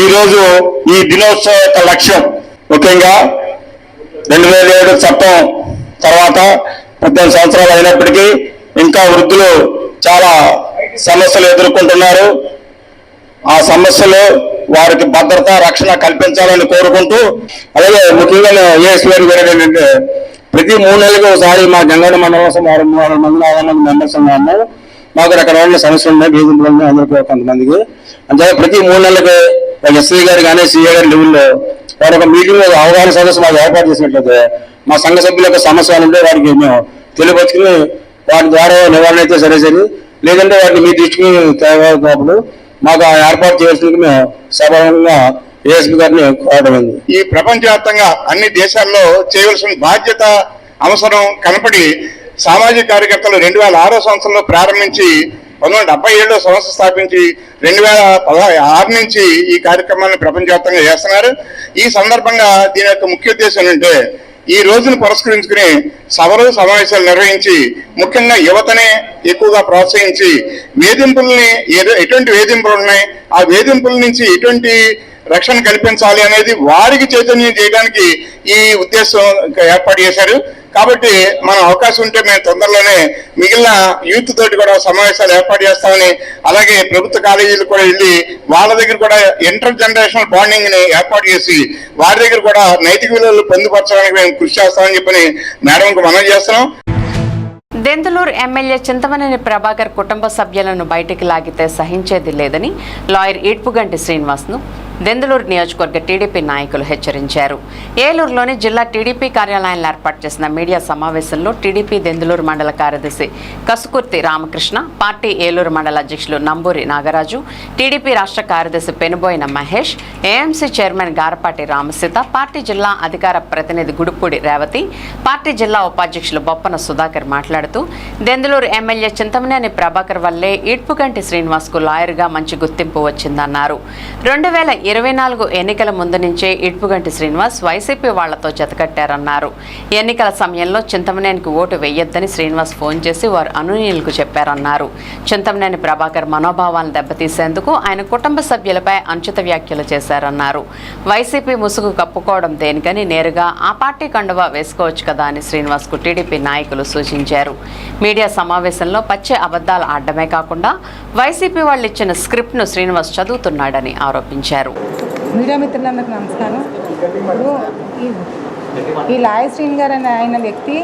ఈ రోజు ఈ దినోత్సవం యొక్క లక్ష్యం. ముఖ్యంగా 2007 చట్టం తర్వాత 18 సంవత్సరాలు అయినప్పటికీ ఇంకా వృద్ధులు చాలా సమస్యలు ఎదుర్కొంటున్నారు. ఆ సమస్యలు వారికి భద్రత, రక్షణ కల్పించాలని కోరుకుంటూ, అలాగే ముఖ్యంగా ఏఎస్పీ గారు ఏంటంటే ప్రతి 3 నెలలకు ఒకసారి మా జంగారెడ్డి మండలం 600 మంది 500 మంది మెంబర్స్ ఉన్నాము. మాకు రకరకాల సమస్యలు ఉన్నాయి, వేధింపులు ఉన్నాయి అందరికీ కొంతమందికి. అంటే ప్రతి 3 నెలలకు ఎస్ఐ గారు కానీ సిఐ గారి లెవెల్లో వారి ఒక మీటింగ్ అవగాహన సదస్సు మాకు ఏర్పాటు చేసినట్లయితే మా సంఘ సభ్యుల యొక్క సమస్య ఉంటే వారికి మేము తెలియపరుచుకుని వాటి ద్వారా నివారణ అయితే సరే లేదంటే వాటిని మీ దృష్టికి తేవాల్సినప్పుడు మాకు ఏర్పాటు చేయాల్సింది మేము సభాముఖంగా ఏఎస్పీ గారిని కోరడమైంది. ఈ ప్రపంచవ్యాప్తంగా అన్ని దేశాల్లో చేయవలసిన బాధ్యత అవసరం కనపడి సామాజిక కార్యకర్తలు 2006 సంవత్సరంలో ప్రారంభించి 1977లో సంస్థ స్థాపించి 2016 నుంచి ఈ కార్యక్రమాన్ని ప్రపంచవ్యాప్తంగా చేస్తున్నారు. ఈ సందర్భంగా దీని యొక్క ముఖ్య ఉద్దేశం ఏంటంటే ఈ రోజును పురస్కరించుకుని సభలు సమావేశాలు నిర్వహించి ముఖ్యంగా యువతనే ఎక్కువగా ప్రోత్సహించి వేధింపుల్ని ఎటువంటి వేధింపులు ఉన్నాయి, ఆ వేధింపుల నుంచి ఎటువంటి రక్షణ కల్పించాలి అనేది వారికి చైతన్యం చేయడానికి ఈ ఉద్దేశం ఏర్పాటు చేశారు. కాబట్టి మన అవకాశం ఉంటే మేము తొందరలోనే మిగిలిన యూత్ తోటి కూడా సమావేశాలు ఏర్పాటు చేస్తామని, అలాగే ప్రభుత్వ కాలేజీలు కూడా వెళ్ళి వాళ్ళ దగ్గర కూడా ఇంటర్ జనరేషనల్ బాండింగ్ ని ఏర్పాటు చేసి వారి దగ్గర కూడా నైతిక విలువలు పొందుపరచడానికి మేము కృషి చేస్తామని చెప్పని మేడంకు మనవి చేస్తున్నాం. దెందులూరు ఎమ్మెల్యే చింతమనేని ప్రభాకర్ కుటుంబ సభ్యులను బయటికి లాగితే సహించేది లేదని లాయర్ ఈడ్పుగంటి శ్రీనివాస్ను దెందులూరు నియోజకవర్గ టీడీపీ నాయకులు హెచ్చరించారు. ఏలూరులోని జిల్లా టీడీపీ కార్యాలయంలో ఏర్పాటు చేసిన మీడియా సమావేశంలో టీడీపీ దెందులూరు మండల కార్యదర్శి కసుకుర్తి రామకృష్ణ, పార్టీ ఏలూరు మండల అధ్యక్షులు నంబూరి నాగరాజు, టీడీపీ రాష్ట్ర కార్యదర్శి Penuboina Mahesh, A M C chairman Garapati Ramaseetha, party జిల్లా అధికార ప్రతినిధి గుడుపూడి రేవతి, పార్టీ జిల్లా ఉపాధ్యక్షులు బొప్పన సుధాకర్ మాట్లాడుతూ దెందులూరు ఎమ్మెల్యే చింతమనేని ప్రభాకర్ వల్లే ఈడ్పుగంటి శ్రీనివాస్కు లాయర్గా మంచి గుర్తింపు వచ్చిందన్నారు. 2024 ఎన్నికల ముందు నుంచే ఈడ్పుగంటి శ్రీనివాస్ వైసీపీ వాళ్లతో జతకట్టారన్నారు. ఎన్నికల సమయంలో చింతమనేనికి ఓటు వేయొద్దని శ్రీనివాస్ ఫోన్ చేసి వారు అనునీయులకు చెప్పారన్నారు. చింతమనేని ప్రభాకర్ మనోభావాలను దెబ్బతీసేందుకు ఆయన కుటుంబ సభ్యులపై అనుచిత వ్యాఖ్యలు చేశారన్నారు. వైసీపీ ముసుగు కప్పుకోవడం దేనికని నేరుగా ఆ పార్టీ కండువా వేసుకోవచ్చు కదా అని శ్రీనివాస్కు టీడీపీ నాయకులు సూచించారు. మీడియా సమావేశంలో పచ్చి అబద్ధాలు ఆడడమే కాకుండా వైసీపీ వాళ్ళు ఇచ్చిన స్క్రిప్ట్ను శ్రీనివాస్ చదువుతున్నాడని ఆరోపించారు. మీడియా మిత్రులందరికీ నమస్కారం. ఇప్పుడు ఈ లాయర్ శ్రీని గారు అనే ఆయన వ్యక్తి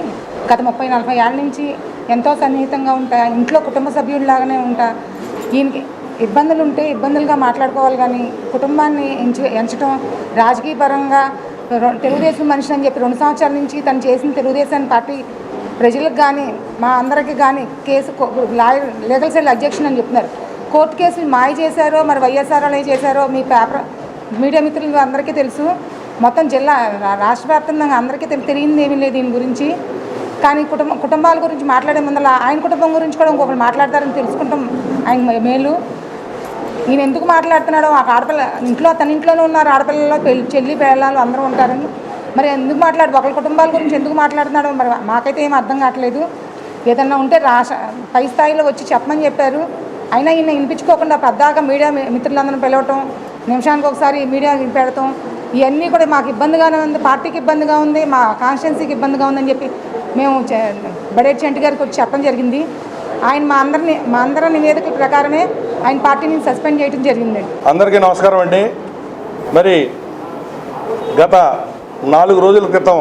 గత 30-40 ఏళ్ళ నుంచి ఎంతో సన్నిహితంగా ఉంటా, ఇంట్లో కుటుంబ సభ్యుడిలాగానే ఉంటా. ఈయనకి ఇబ్బందులు ఉంటే ఇబ్బందులుగా మాట్లాడుకోవాలి, కానీ కుటుంబాన్ని ఎంచడం రాజకీయ పరంగా తెలుగుదేశం మనిషి అని చెప్పి 2 సంవత్సరాల నుంచి తను చేసిన తెలుగుదేశం పార్టీ ప్రజలకు కానీ మా అందరికీ కానీ కేసు లాయర్ లీగల్ సెల్ అధ్యక్షుడు అని చెప్తున్నారు. కోర్టు కేసులు మాయ చేశారో మరి వైఎస్ఆర్ అలా చేశారో మీ మీడియా మిత్రులు అందరికీ తెలుసు. మొత్తం జిల్లా రాష్ట్ర వ్యాప్తంగా అందరికీ తెలియనిది ఏమీ లేదు దీని గురించి. కానీ కుటుంబాల గురించి మాట్లాడే ముందర ఆయన కుటుంబం గురించి కూడా ఇంకొకరు మాట్లాడతారని తెలుసుకుంటాం ఆయన మేలు. ఈయన ఎందుకు మాట్లాడుతున్నాడో ఆ ఆడపిల్ల ఇంట్లో తన ఇంట్లోనే ఉన్నారు, ఆడపిల్లలో చెల్లి పిల్లలు అందరూ ఉంటారని మరి ఎందుకు ఒకరి కుటుంబాల గురించి ఎందుకు మాట్లాడుతున్నాడో మరి మాకైతే ఏం అర్థం కావట్లేదు. ఏదన్నా ఉంటే పై స్థాయిలో వచ్చి చెప్పమని చెప్పారు. అయినా ఈయన వినిపించుకోకుండా పెద్దగా మీడియా మిత్రులందరూ పిలవటం, నిమిషానికి ఒకసారి మీడియా పెడతాం, ఇవన్నీ కూడా మాకు ఇబ్బందిగానే ఉంది, పార్టీకి ఇబ్బందిగా ఉంది, మా కాన్స్టిట్యున్సీకి ఇబ్బందిగా ఉందని చెప్పి మేము బడేటి చంటి గారికి వచ్చి చెప్పడం జరిగింది. ఆయన మా అందరి నివేదికల ప్రకారమే ఆయన పార్టీని సస్పెండ్ చేయడం జరిగిందండి. అందరికీ నమస్కారం అండి. మరి గత 4 రోజుల క్రితం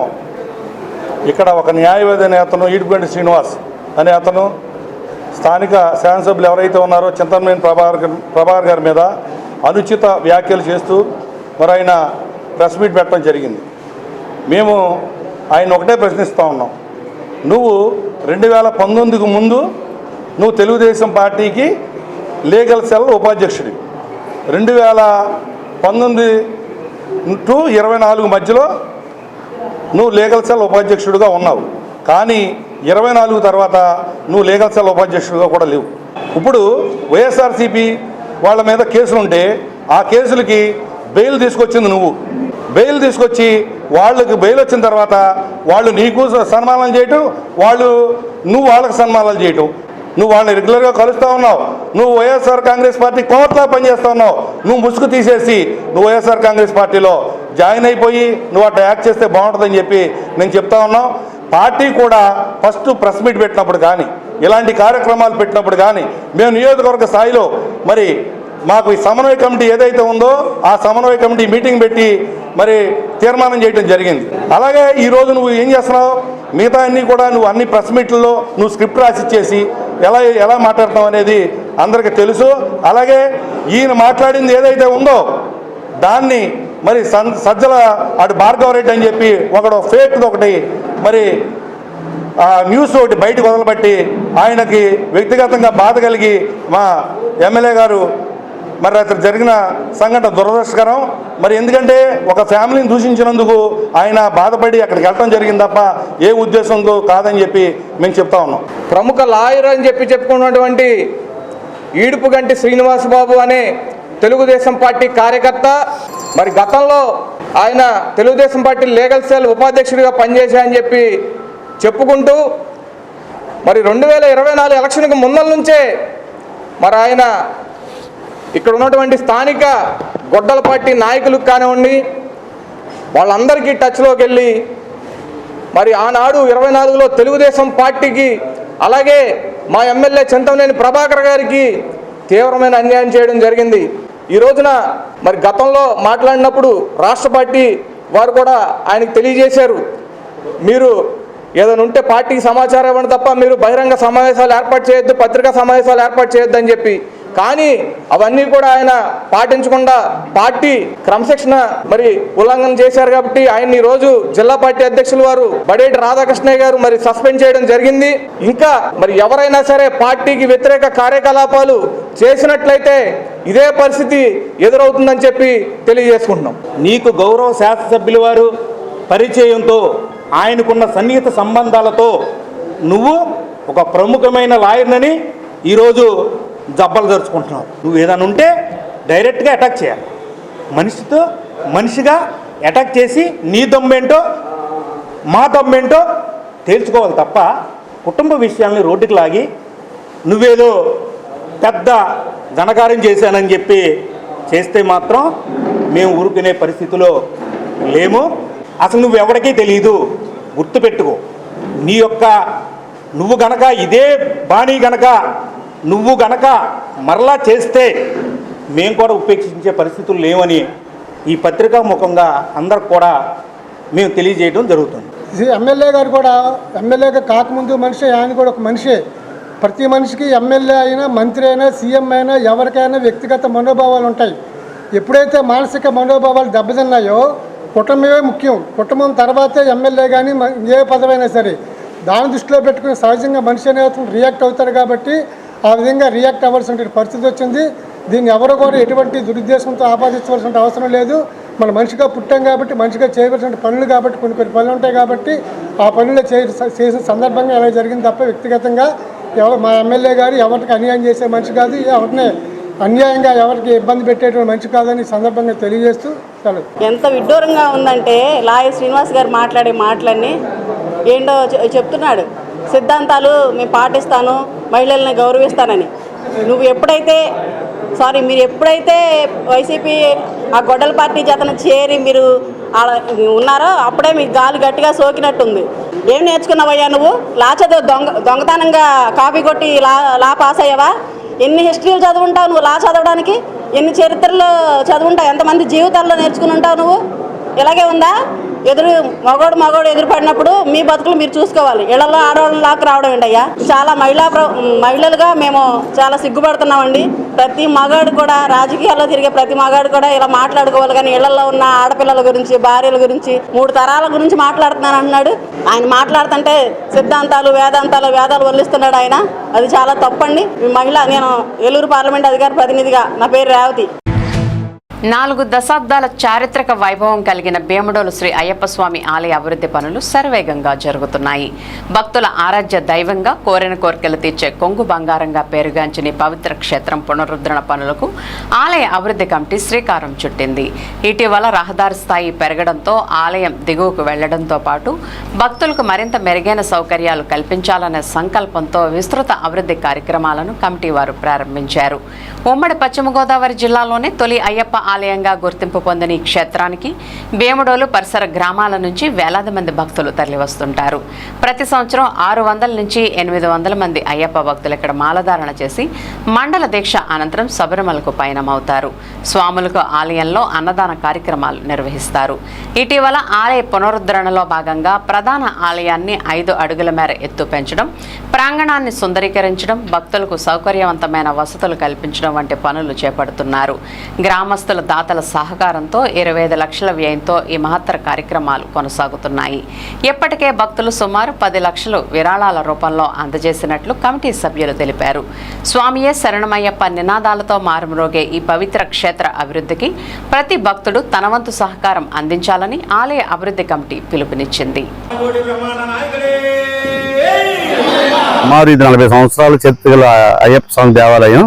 ఇక్కడ ఒక న్యాయవాది అనే అతను ఈడ్పుగంటి శ్రీనివాస్ అనే అతను స్థానిక శాసనసభ్యులు ఎవరైతే ఉన్నారో చింతమనేని ప్రభాకర్ గారి మీద అనుచిత వ్యాఖ్యలు చేస్తూ మరి ఆయన ప్రెస్ మీట్ పెట్టడం జరిగింది. మేము ఆయన ఒకటే ప్రశ్నిస్తూ ఉన్నాం, నువ్వు 2019కు ముందు నువ్వు తెలుగుదేశం పార్టీకి లీగల్ సెల్ ఉపాధ్యక్షుడి, 2019 టు 24 మధ్యలో నువ్వు లీగల్ సెల్ ఉపాధ్యక్షుడిగా ఉన్నావు. కానీ 24 తర్వాత నువ్వు లీగల్ సెల్ ఉపాధ్యక్షుడిగా కూడా లేవు. ఇప్పుడు వైఎస్ఆర్సీపీ వాళ్ళ మీద కేసులుంటే ఆ కేసులకి బెయిల్ తీసుకొచ్చింది నువ్వు. బెయిల్ తీసుకొచ్చి వాళ్ళకి బెయిల్ వచ్చిన తర్వాత వాళ్ళు నీకు సన్మానాలు చేయటం, నువ్వు వాళ్ళకి సన్మానాలు చేయటం, నువ్వు వాళ్ళని రెగ్యులర్గా కలుస్తూ ఉన్నావు. నువ్వు వైఎస్ఆర్ కాంగ్రెస్ పార్టీ కోట్లా పనిచేస్తూ ఉన్నావు. నువ్వు ముసుగు తీసేసి నువ్వు వైఎస్ఆర్ కాంగ్రెస్ పార్టీలో జాయిన్ అయిపోయి నువ్వు అట్లా యాక్ట్ చేస్తే బాగుంటుందని చెప్పి నేను చెప్తా ఉన్నావు. పార్టీ కూడా ఫస్ట్ ప్రెస్ మీట్ పెట్టినప్పుడు కానీ ఇలాంటి కార్యక్రమాలు పెట్టినప్పుడు కానీ మేము నియోజకవర్గ స్థాయిలో మరి మాకు ఈ సమన్వయ కమిటీ ఏదైతే ఉందో ఆ సమన్వయ కమిటీ మీటింగ్ పెట్టి మరి తీర్మానం చేయడం జరిగింది. అలాగే ఈరోజు నువ్వు ఏం చేస్తున్నావు, మిగతా అన్నీ కూడా నువ్వు అన్ని ప్రెస్ మీట్లలో నువ్వు స్క్రిప్ట్ రాసిచ్చేసి ఎలా మాట్లాడుతున్నావు అనేది అందరికీ తెలుసు. అలాగే ఈయన మాట్లాడింది ఏదైతే ఉందో దాన్ని మరి సజ్జల అటు భార్గవరెడ్డి అని చెప్పి ఒకడు ఫేక్ది ఒకటి మరి న్యూస్ ఒకటి బయటకు వదలబట్టి ఆయనకి వ్యక్తిగతంగా బాధ కలిగి మా ఎమ్మెల్యే గారు మరి అతను జరిగిన సంఘటన దురదృష్టకరం. మరి ఎందుకంటే ఒక ఫ్యామిలీని దూషించినందుకు ఆయన బాధపడి అక్కడికి వెళ్ళడం జరిగింది తప్ప ఏ ఉద్దేశంతో కాదని చెప్పి మేము చెప్తా ఉన్నాం. ప్రముఖ లాయర్ అని చెప్పి చెప్పుకున్నటువంటి ఈడుపుగంటి శ్రీనివాసబాబు అనే తెలుగుదేశం పార్టీ కార్యకర్త మరి గతంలో ఆయన తెలుగుదేశం పార్టీ లీగల్ సెల్ ఉపాధ్యక్షుడిగా పనిచేశాయని చెప్పి చెప్పుకుంటూ మరి 2024 ఎలక్షన్కి ముందల నుంచే మరి ఆయన ఇక్కడ ఉన్నటువంటి స్థానిక గొడ్డల పార్టీ నాయకులకు కానివ్వండి వాళ్ళందరికీ టచ్లోకి వెళ్ళి మరి ఆనాడు 24లో తెలుగుదేశం పార్టీకి అలాగే మా ఎమ్మెల్యే చింతమనేని ప్రభాకర్ గారికి తీవ్రమైన అన్యాయం చేయడం జరిగింది. ఈ రోజున మరి గతంలో మాట్లాడినప్పుడు రాష్ట్ర పార్టీ వారు కూడా ఆయనకు తెలియజేశారు, మీరు ఏదైనా ఉంటే పార్టీకి సమాచారం ఇవ్వండి తప్ప మీరు బహిరంగ సమావేశాలు ఏర్పాటు చేయొద్దు, పత్రికా సమావేశాలు ఏర్పాటు చేయొద్దు అని చెప్పి. కానీ అవన్నీ కూడా ఆయన పాటించకుండా పార్టీ క్రమశిక్షణ మరి ఉల్లంఘన చేశారు కాబట్టి ఆయన్ని ఈరోజు జిల్లా పార్టీ అధ్యక్షులు వారు బడేటి రాధాకృష్ణయ్య గారు మరి సస్పెండ్ చేయడం జరిగింది. ఇంకా మరి ఎవరైనా సరే పార్టీకి వ్యతిరేక కార్యకలాపాలు చేసినట్లయితే ఇదే పరిస్థితి ఎదురవుతుందని చెప్పి తెలియజేసుకుంటున్నాం. నీకు గౌరవ శాసనసభ్యుల వారు పరిచయంతో ఆయనకున్న సన్నిహిత సంబంధాలతో నువ్వు ఒక ప్రముఖమైన లాయర్నని ఈరోజు జబ్బలు జరుచుకుంటున్నావు. నువ్వు ఏదైనా ఉంటే డైరెక్ట్గా అటాక్ చేయాలి, మనిషితో మనిషిగా అటాక్ చేసి నీ దమ్మేంటో మా దమ్మేంటో తేల్చుకోవాలి తప్ప కుటుంబ విషయాల్ని రోడ్డుకి లాగి నువ్వేదో పెద్ద ఘనకార్యం చేశానని చెప్పి చేస్తే మాత్రం మేము ఊరుకునే పరిస్థితిలో లేము. అసలు నువ్వు ఎవరికీ తెలియదు, గుర్తుపెట్టుకో. నీ యొక్క నువ్వు గనక ఇదే బాణీ గనక నువ్వు గనక మరలా చేస్తే మేము కూడా ఉపేక్షించే పరిస్థితులు లేవని ఈ పత్రికా ముఖంగా అందరికి కూడా మేము తెలియజేయడం జరుగుతుంది. ఎమ్మెల్యే గారు కూడా ఎమ్మెల్యేగా కాకముందు మనిషి, ఆయన కూడా ఒక మనిషే. ప్రతి మనిషికి ఎమ్మెల్యే అయినా మంత్రి అయినా సీఎం అయినా ఎవరికైనా వ్యక్తిగత మనోభావాలు ఉంటాయి. ఎప్పుడైతే మానసిక మనోభావాలు దెబ్బతిన్నాయో కుటుంబమే ముఖ్యం. కుటుంబం తర్వాతే ఎమ్మెల్యే కానీ ఏ పదవైనా సరే. దాని దృష్టిలో పెట్టుకుని సహజంగా మనిషి అనేది రియాక్ట్ అవుతారు కాబట్టి ఆ విధంగా రియాక్ట్ అవ్వాల్సిన పరిస్థితి వచ్చింది. దీన్ని ఎవరు కూడా ఎటువంటి దురుద్దేశంతో ఆపాదించవలసిన అవసరం లేదు. మన మనిషిగా పుట్టాం కాబట్టి మనిషిగా చేయవలసిన పనులు కాబట్టి కొన్ని పనులు ఉంటాయి కాబట్టి ఆ పనులు చేసిన సందర్భంగా ఎలా జరిగింది తప్ప వ్యక్తిగతంగా మా ఎమ్మెల్యే గారు ఎవరికి అన్యాయం చేసే మనిషి కాదు, ఎవరినే అన్యాయంగా ఎవరికి ఇబ్బంది పెట్టేటువంటి మనిషి కాదని సందర్భంగా తెలియజేస్తూ సెలవు. ఎంత విడ్డూరంగా ఉందంటే లాయర్ శ్రీనివాస్ గారు మాట్లాడే మాటలన్నీ ఏంటో చెప్తున్నాడు. సిద్ధాంతాలు మేము పాటిస్తాను, మహిళల్ని గౌరవిస్తానని. నువ్వు ఎప్పుడైతే మీరు ఎప్పుడైతే వైసీపీ ఆ గొడ్డల పార్టీ జతను చేరి మీరు ఉన్నారో అప్పుడే మీకు గాలి గట్టిగా సోకినట్టుంది. ఏం నేర్చుకున్నావయ్యా నువ్వు? లా చదువు దొంగతనంగా కాపీ కొట్టి లా పాస్ అయ్యావా? ఎన్ని హిస్టరీలు చదువుంటావు నువ్వు లా చదవడానికి? ఎన్ని చరిత్రలు చదువుంటావు? ఎంతమంది జీవితాల్లో నేర్చుకుని ఉంటావు నువ్వు? ఇలాగే ఉందా? మగోడు ఎదురు పడినప్పుడు మీ బతుకులు మీరు చూసుకోవాలి. ఇళ్లలో ఆడవాళ్ళని లాక్ రావడం ఏంటయ్యా? చాలా మహిళలుగా మేము చాలా సిగ్గుపడుతున్నామండి. ప్రతి మగాడు కూడా, రాజకీయాల్లో తిరిగే ప్రతి మగాడు కూడా ఇలా మాట్లాడుకోవాలి. కానీ ఇళ్లలో ఉన్న ఆడపిల్లల గురించి, భార్యల గురించి, 3 తరాల గురించి మాట్లాడుతున్నాను అంటున్నాడు. ఆయన మాట్లాడుతుంటే సిద్ధాంతాలు వేదాలు వల్లిస్తున్నాడు ఆయన. అది చాలా తప్పండి. మహిళ, నేను ఏలూరు పార్లమెంట్ అధికార ప్రతినిధిగా, నా పేరు రేవతి. 4 దశాబ్దాల చారిత్రక వైభవం కలిగిన భీమడోలు శ్రీ అయ్యప్ప స్వామి ఆలయ అభివృద్ధి పనులు శరవేగంగా జరుగుతున్నాయి. భక్తుల ఆరాధ్య దైవంగా, కోరిన కోరికలు తీర్చే కొంగు బంగారంగా పేరుగాంచిన పవిత్ర క్షేత్రం పునరుద్ధరణ పనులకు ఆలయ అభివృద్ధి కమిటీ శ్రీకారం చుట్టింది. ఇటీవల రహదారి స్థాయి పెరగడంతో ఆలయం దిగువకు వెళ్లడంతో పాటు భక్తులకు మరింత మెరుగైన సౌకర్యాలు కల్పించాలనే సంకల్పంతో విస్తృత అభివృద్ధి కార్యక్రమాలను కమిటీ వారు ప్రారంభించారు. ఉమ్మడి పశ్చిమ గోదావరి జిల్లాలోనే తొలి అయ్యప్ప ఆలయంగా గుర్తింపు పొందిన ఈ క్షేత్రానికి భీమడోలు పరిసర గ్రామాల నుంచి వేలాది మంది భక్తులు తరలివస్తుంటారు. ప్రతి సంవత్సరం 600 నుంచి 800 మంది అయ్యప్ప భక్తులు ఇక్కడ మాలధారణ చేసి మండల దీక్ష అనంతరం శబరిమలకు పయనమవుతారు. స్వాములకు ఆలయంలో అన్నదాన కార్యక్రమాలు నిర్వహిస్తారు. ఇటీవల ఆలయ పునరుద్ధరణలో భాగంగా ప్రధాన ఆలయాన్ని 5 అడుగుల మేర ఎత్తు పెంచడం, ప్రాంగణాన్ని సుందరీకరించడం, భక్తులకు సౌకర్యవంతమైన వసతులు కల్పించడం వంటి పనులు చేపడుతున్నారు. గ్రామస్తుల దాతల సహకారంతో 25 లక్షల వ్యయంతో ఈ మహత్తర కార్యక్రమాలు కొనసాగుతున్నాయి. ఇప్పటికే భక్తులు సుమారు 10 లక్షలు విరాళాల రూపంలో అందజేసినట్లు కమిటీ సభ్యులు తెలిపారు. స్వామియే శరణమయ్యప్ప నినాదాలతో మారుమ్రోగే ఈ పవిత్ర క్షేత్ర అభివృద్ధికి ప్రతి భక్తుడు తన వంతు సహకారం అందించాలని ఆలయ అభివృద్ధి కమిటీ పిలుపునిచ్చింది. సుమారు ఇది 40 సంవత్సరాల చరిత్ర గల అయ్యప్ప స్వామి దేవాలయం.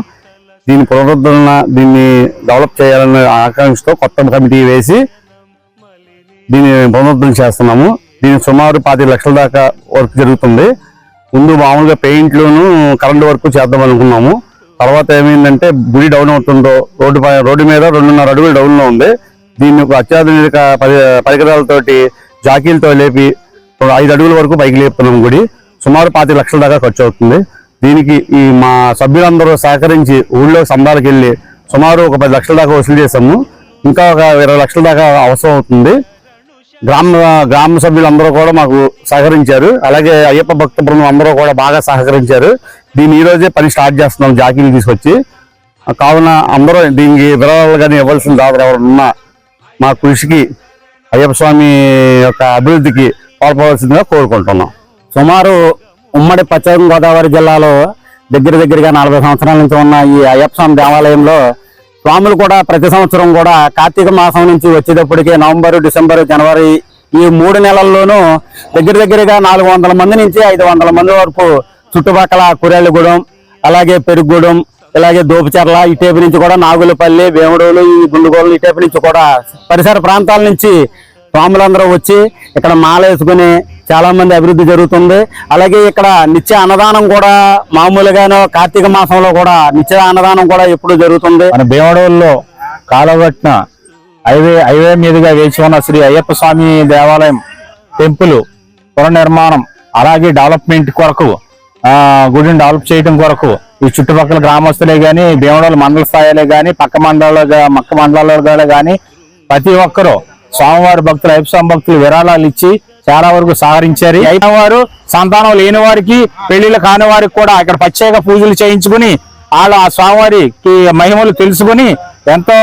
దీని పునరుద్ధరణ, దీన్ని డెవలప్ చేయాలనే ఆకాంక్షతో కొత్త కమిటీ వేసి దీన్ని పునరుద్ధరణ చేస్తున్నాము. దీనికి సుమారు 25 లక్షల దాకా వర్క్ జరుగుతుంది. ముందు మామూలుగా పెయింట్లోను కరెంటు వర్క్ చేద్దాం అనుకున్నాము. తర్వాత ఏమైందంటే గుడి డౌన్ అవుతుందో రోడ్డు మీద 2.5 అడుగులు డౌన్లో ఉంది. దీన్ని ఒక అత్యాధునిక పరికరాలతోటి జాకీలతో లేపి 5 అడుగుల వరకు పైకి లేపుతున్నాం. గుడి సుమారు 25 లక్షల దాకా ఖర్చు అవుతుంది. దీనికి ఈ మా సభ్యులందరూ సహకరించి ఊళ్ళో సందాలకు వెళ్ళి సుమారు ఒక 10 లక్షల దాకా వసూలు చేసాము. ఇంకా ఒక 20 లక్షల దాకా అవసరం అవుతుంది. గ్రామ సభ్యులందరూ కూడా మాకు సహకరించారు. అలాగే అయ్యప్ప భక్త బృందం అందరూ కూడా బాగా సహకరించారు. దీన్ని ఈ రోజే పని స్టార్ట్ చేస్తున్నాం జాకీలు తీసుకొచ్చి. కావున అందరూ దీనికి విరాళాలు కానీ ఇవ్వాల్సిన దాతలు ఎవరున్నా మా కృషికి అయ్యప్ప స్వామి యొక్క అభివృద్ధికి పాల్పడాల్సిందిగా కోరుకుంటున్నాం. సుమారు ఉమ్మడి పశ్చిమ గోదావరి జిల్లాలో దగ్గరగా 40 సంవత్సరాల నుంచి ఉన్న ఈ అయ్యప్ప స్వామి దేవాలయంలో స్వాములు కూడా ప్రతి సంవత్సరం కూడా కార్తీక మాసం నుంచి వచ్చేటప్పటికే నవంబరు, డిసెంబరు, జనవరి ఈ 3 నెలల్లోనూ దగ్గరగా 400 మంది నుంచి 500 మంది వరకు చుట్టుపక్కల కురేళ్ళగూడెం, అలాగే పెరుగుగూడెం, అలాగే దోపుచర్ల ఇటేపు నుంచి కూడా నాగులపల్లి, వేముడోలు, ఈ గుండుగోలు ఇటేపు నుంచి కూడా పరిసర ప్రాంతాల నుంచి స్వాములందరూ వచ్చి ఇక్కడ మాల వేసుకుని చాలా మంది అభివృద్ధి జరుగుతుంది. అలాగే ఇక్కడ నిత్య అన్నదానం కూడా మామూలుగానే కార్తీక మాసంలో కూడా నిత్య అన్నదానం కూడా ఎప్పుడు జరుగుతుంది. మన భీమడోల్లో కాలగట్టిన హైవే మీదుగా వేచి ఉన్న శ్రీ అయ్యప్ప స్వామి దేవాలయం టెంపుల్ పునర్నిర్మాణం, అలాగే డెవలప్మెంట్ కొరకు గుడిని డెవలప్ చేయడం కొరకు ఈ చుట్టుపక్కల గ్రామస్తులే కానీ, భీమడోలు మండల స్థాయిలో కానీ, పక్క మండలాల్లో కానీ ప్రతి ఒక్కరూ స్వామివారి భక్తులు, అయ్యప్ప స్వామి భక్తులు విరాళాలు ఇచ్చి చాలా వరకు సహకరించారు. వారు సంతానం లేని వారికి, పెళ్లిళ్ళు కాని వారికి కూడా ఇక్కడ ప్రత్యేక పూజలు చేయించుకుని వాళ్ళ ఆ స్వామివారికి మహిమలు తెలుసుకుని ఎంతో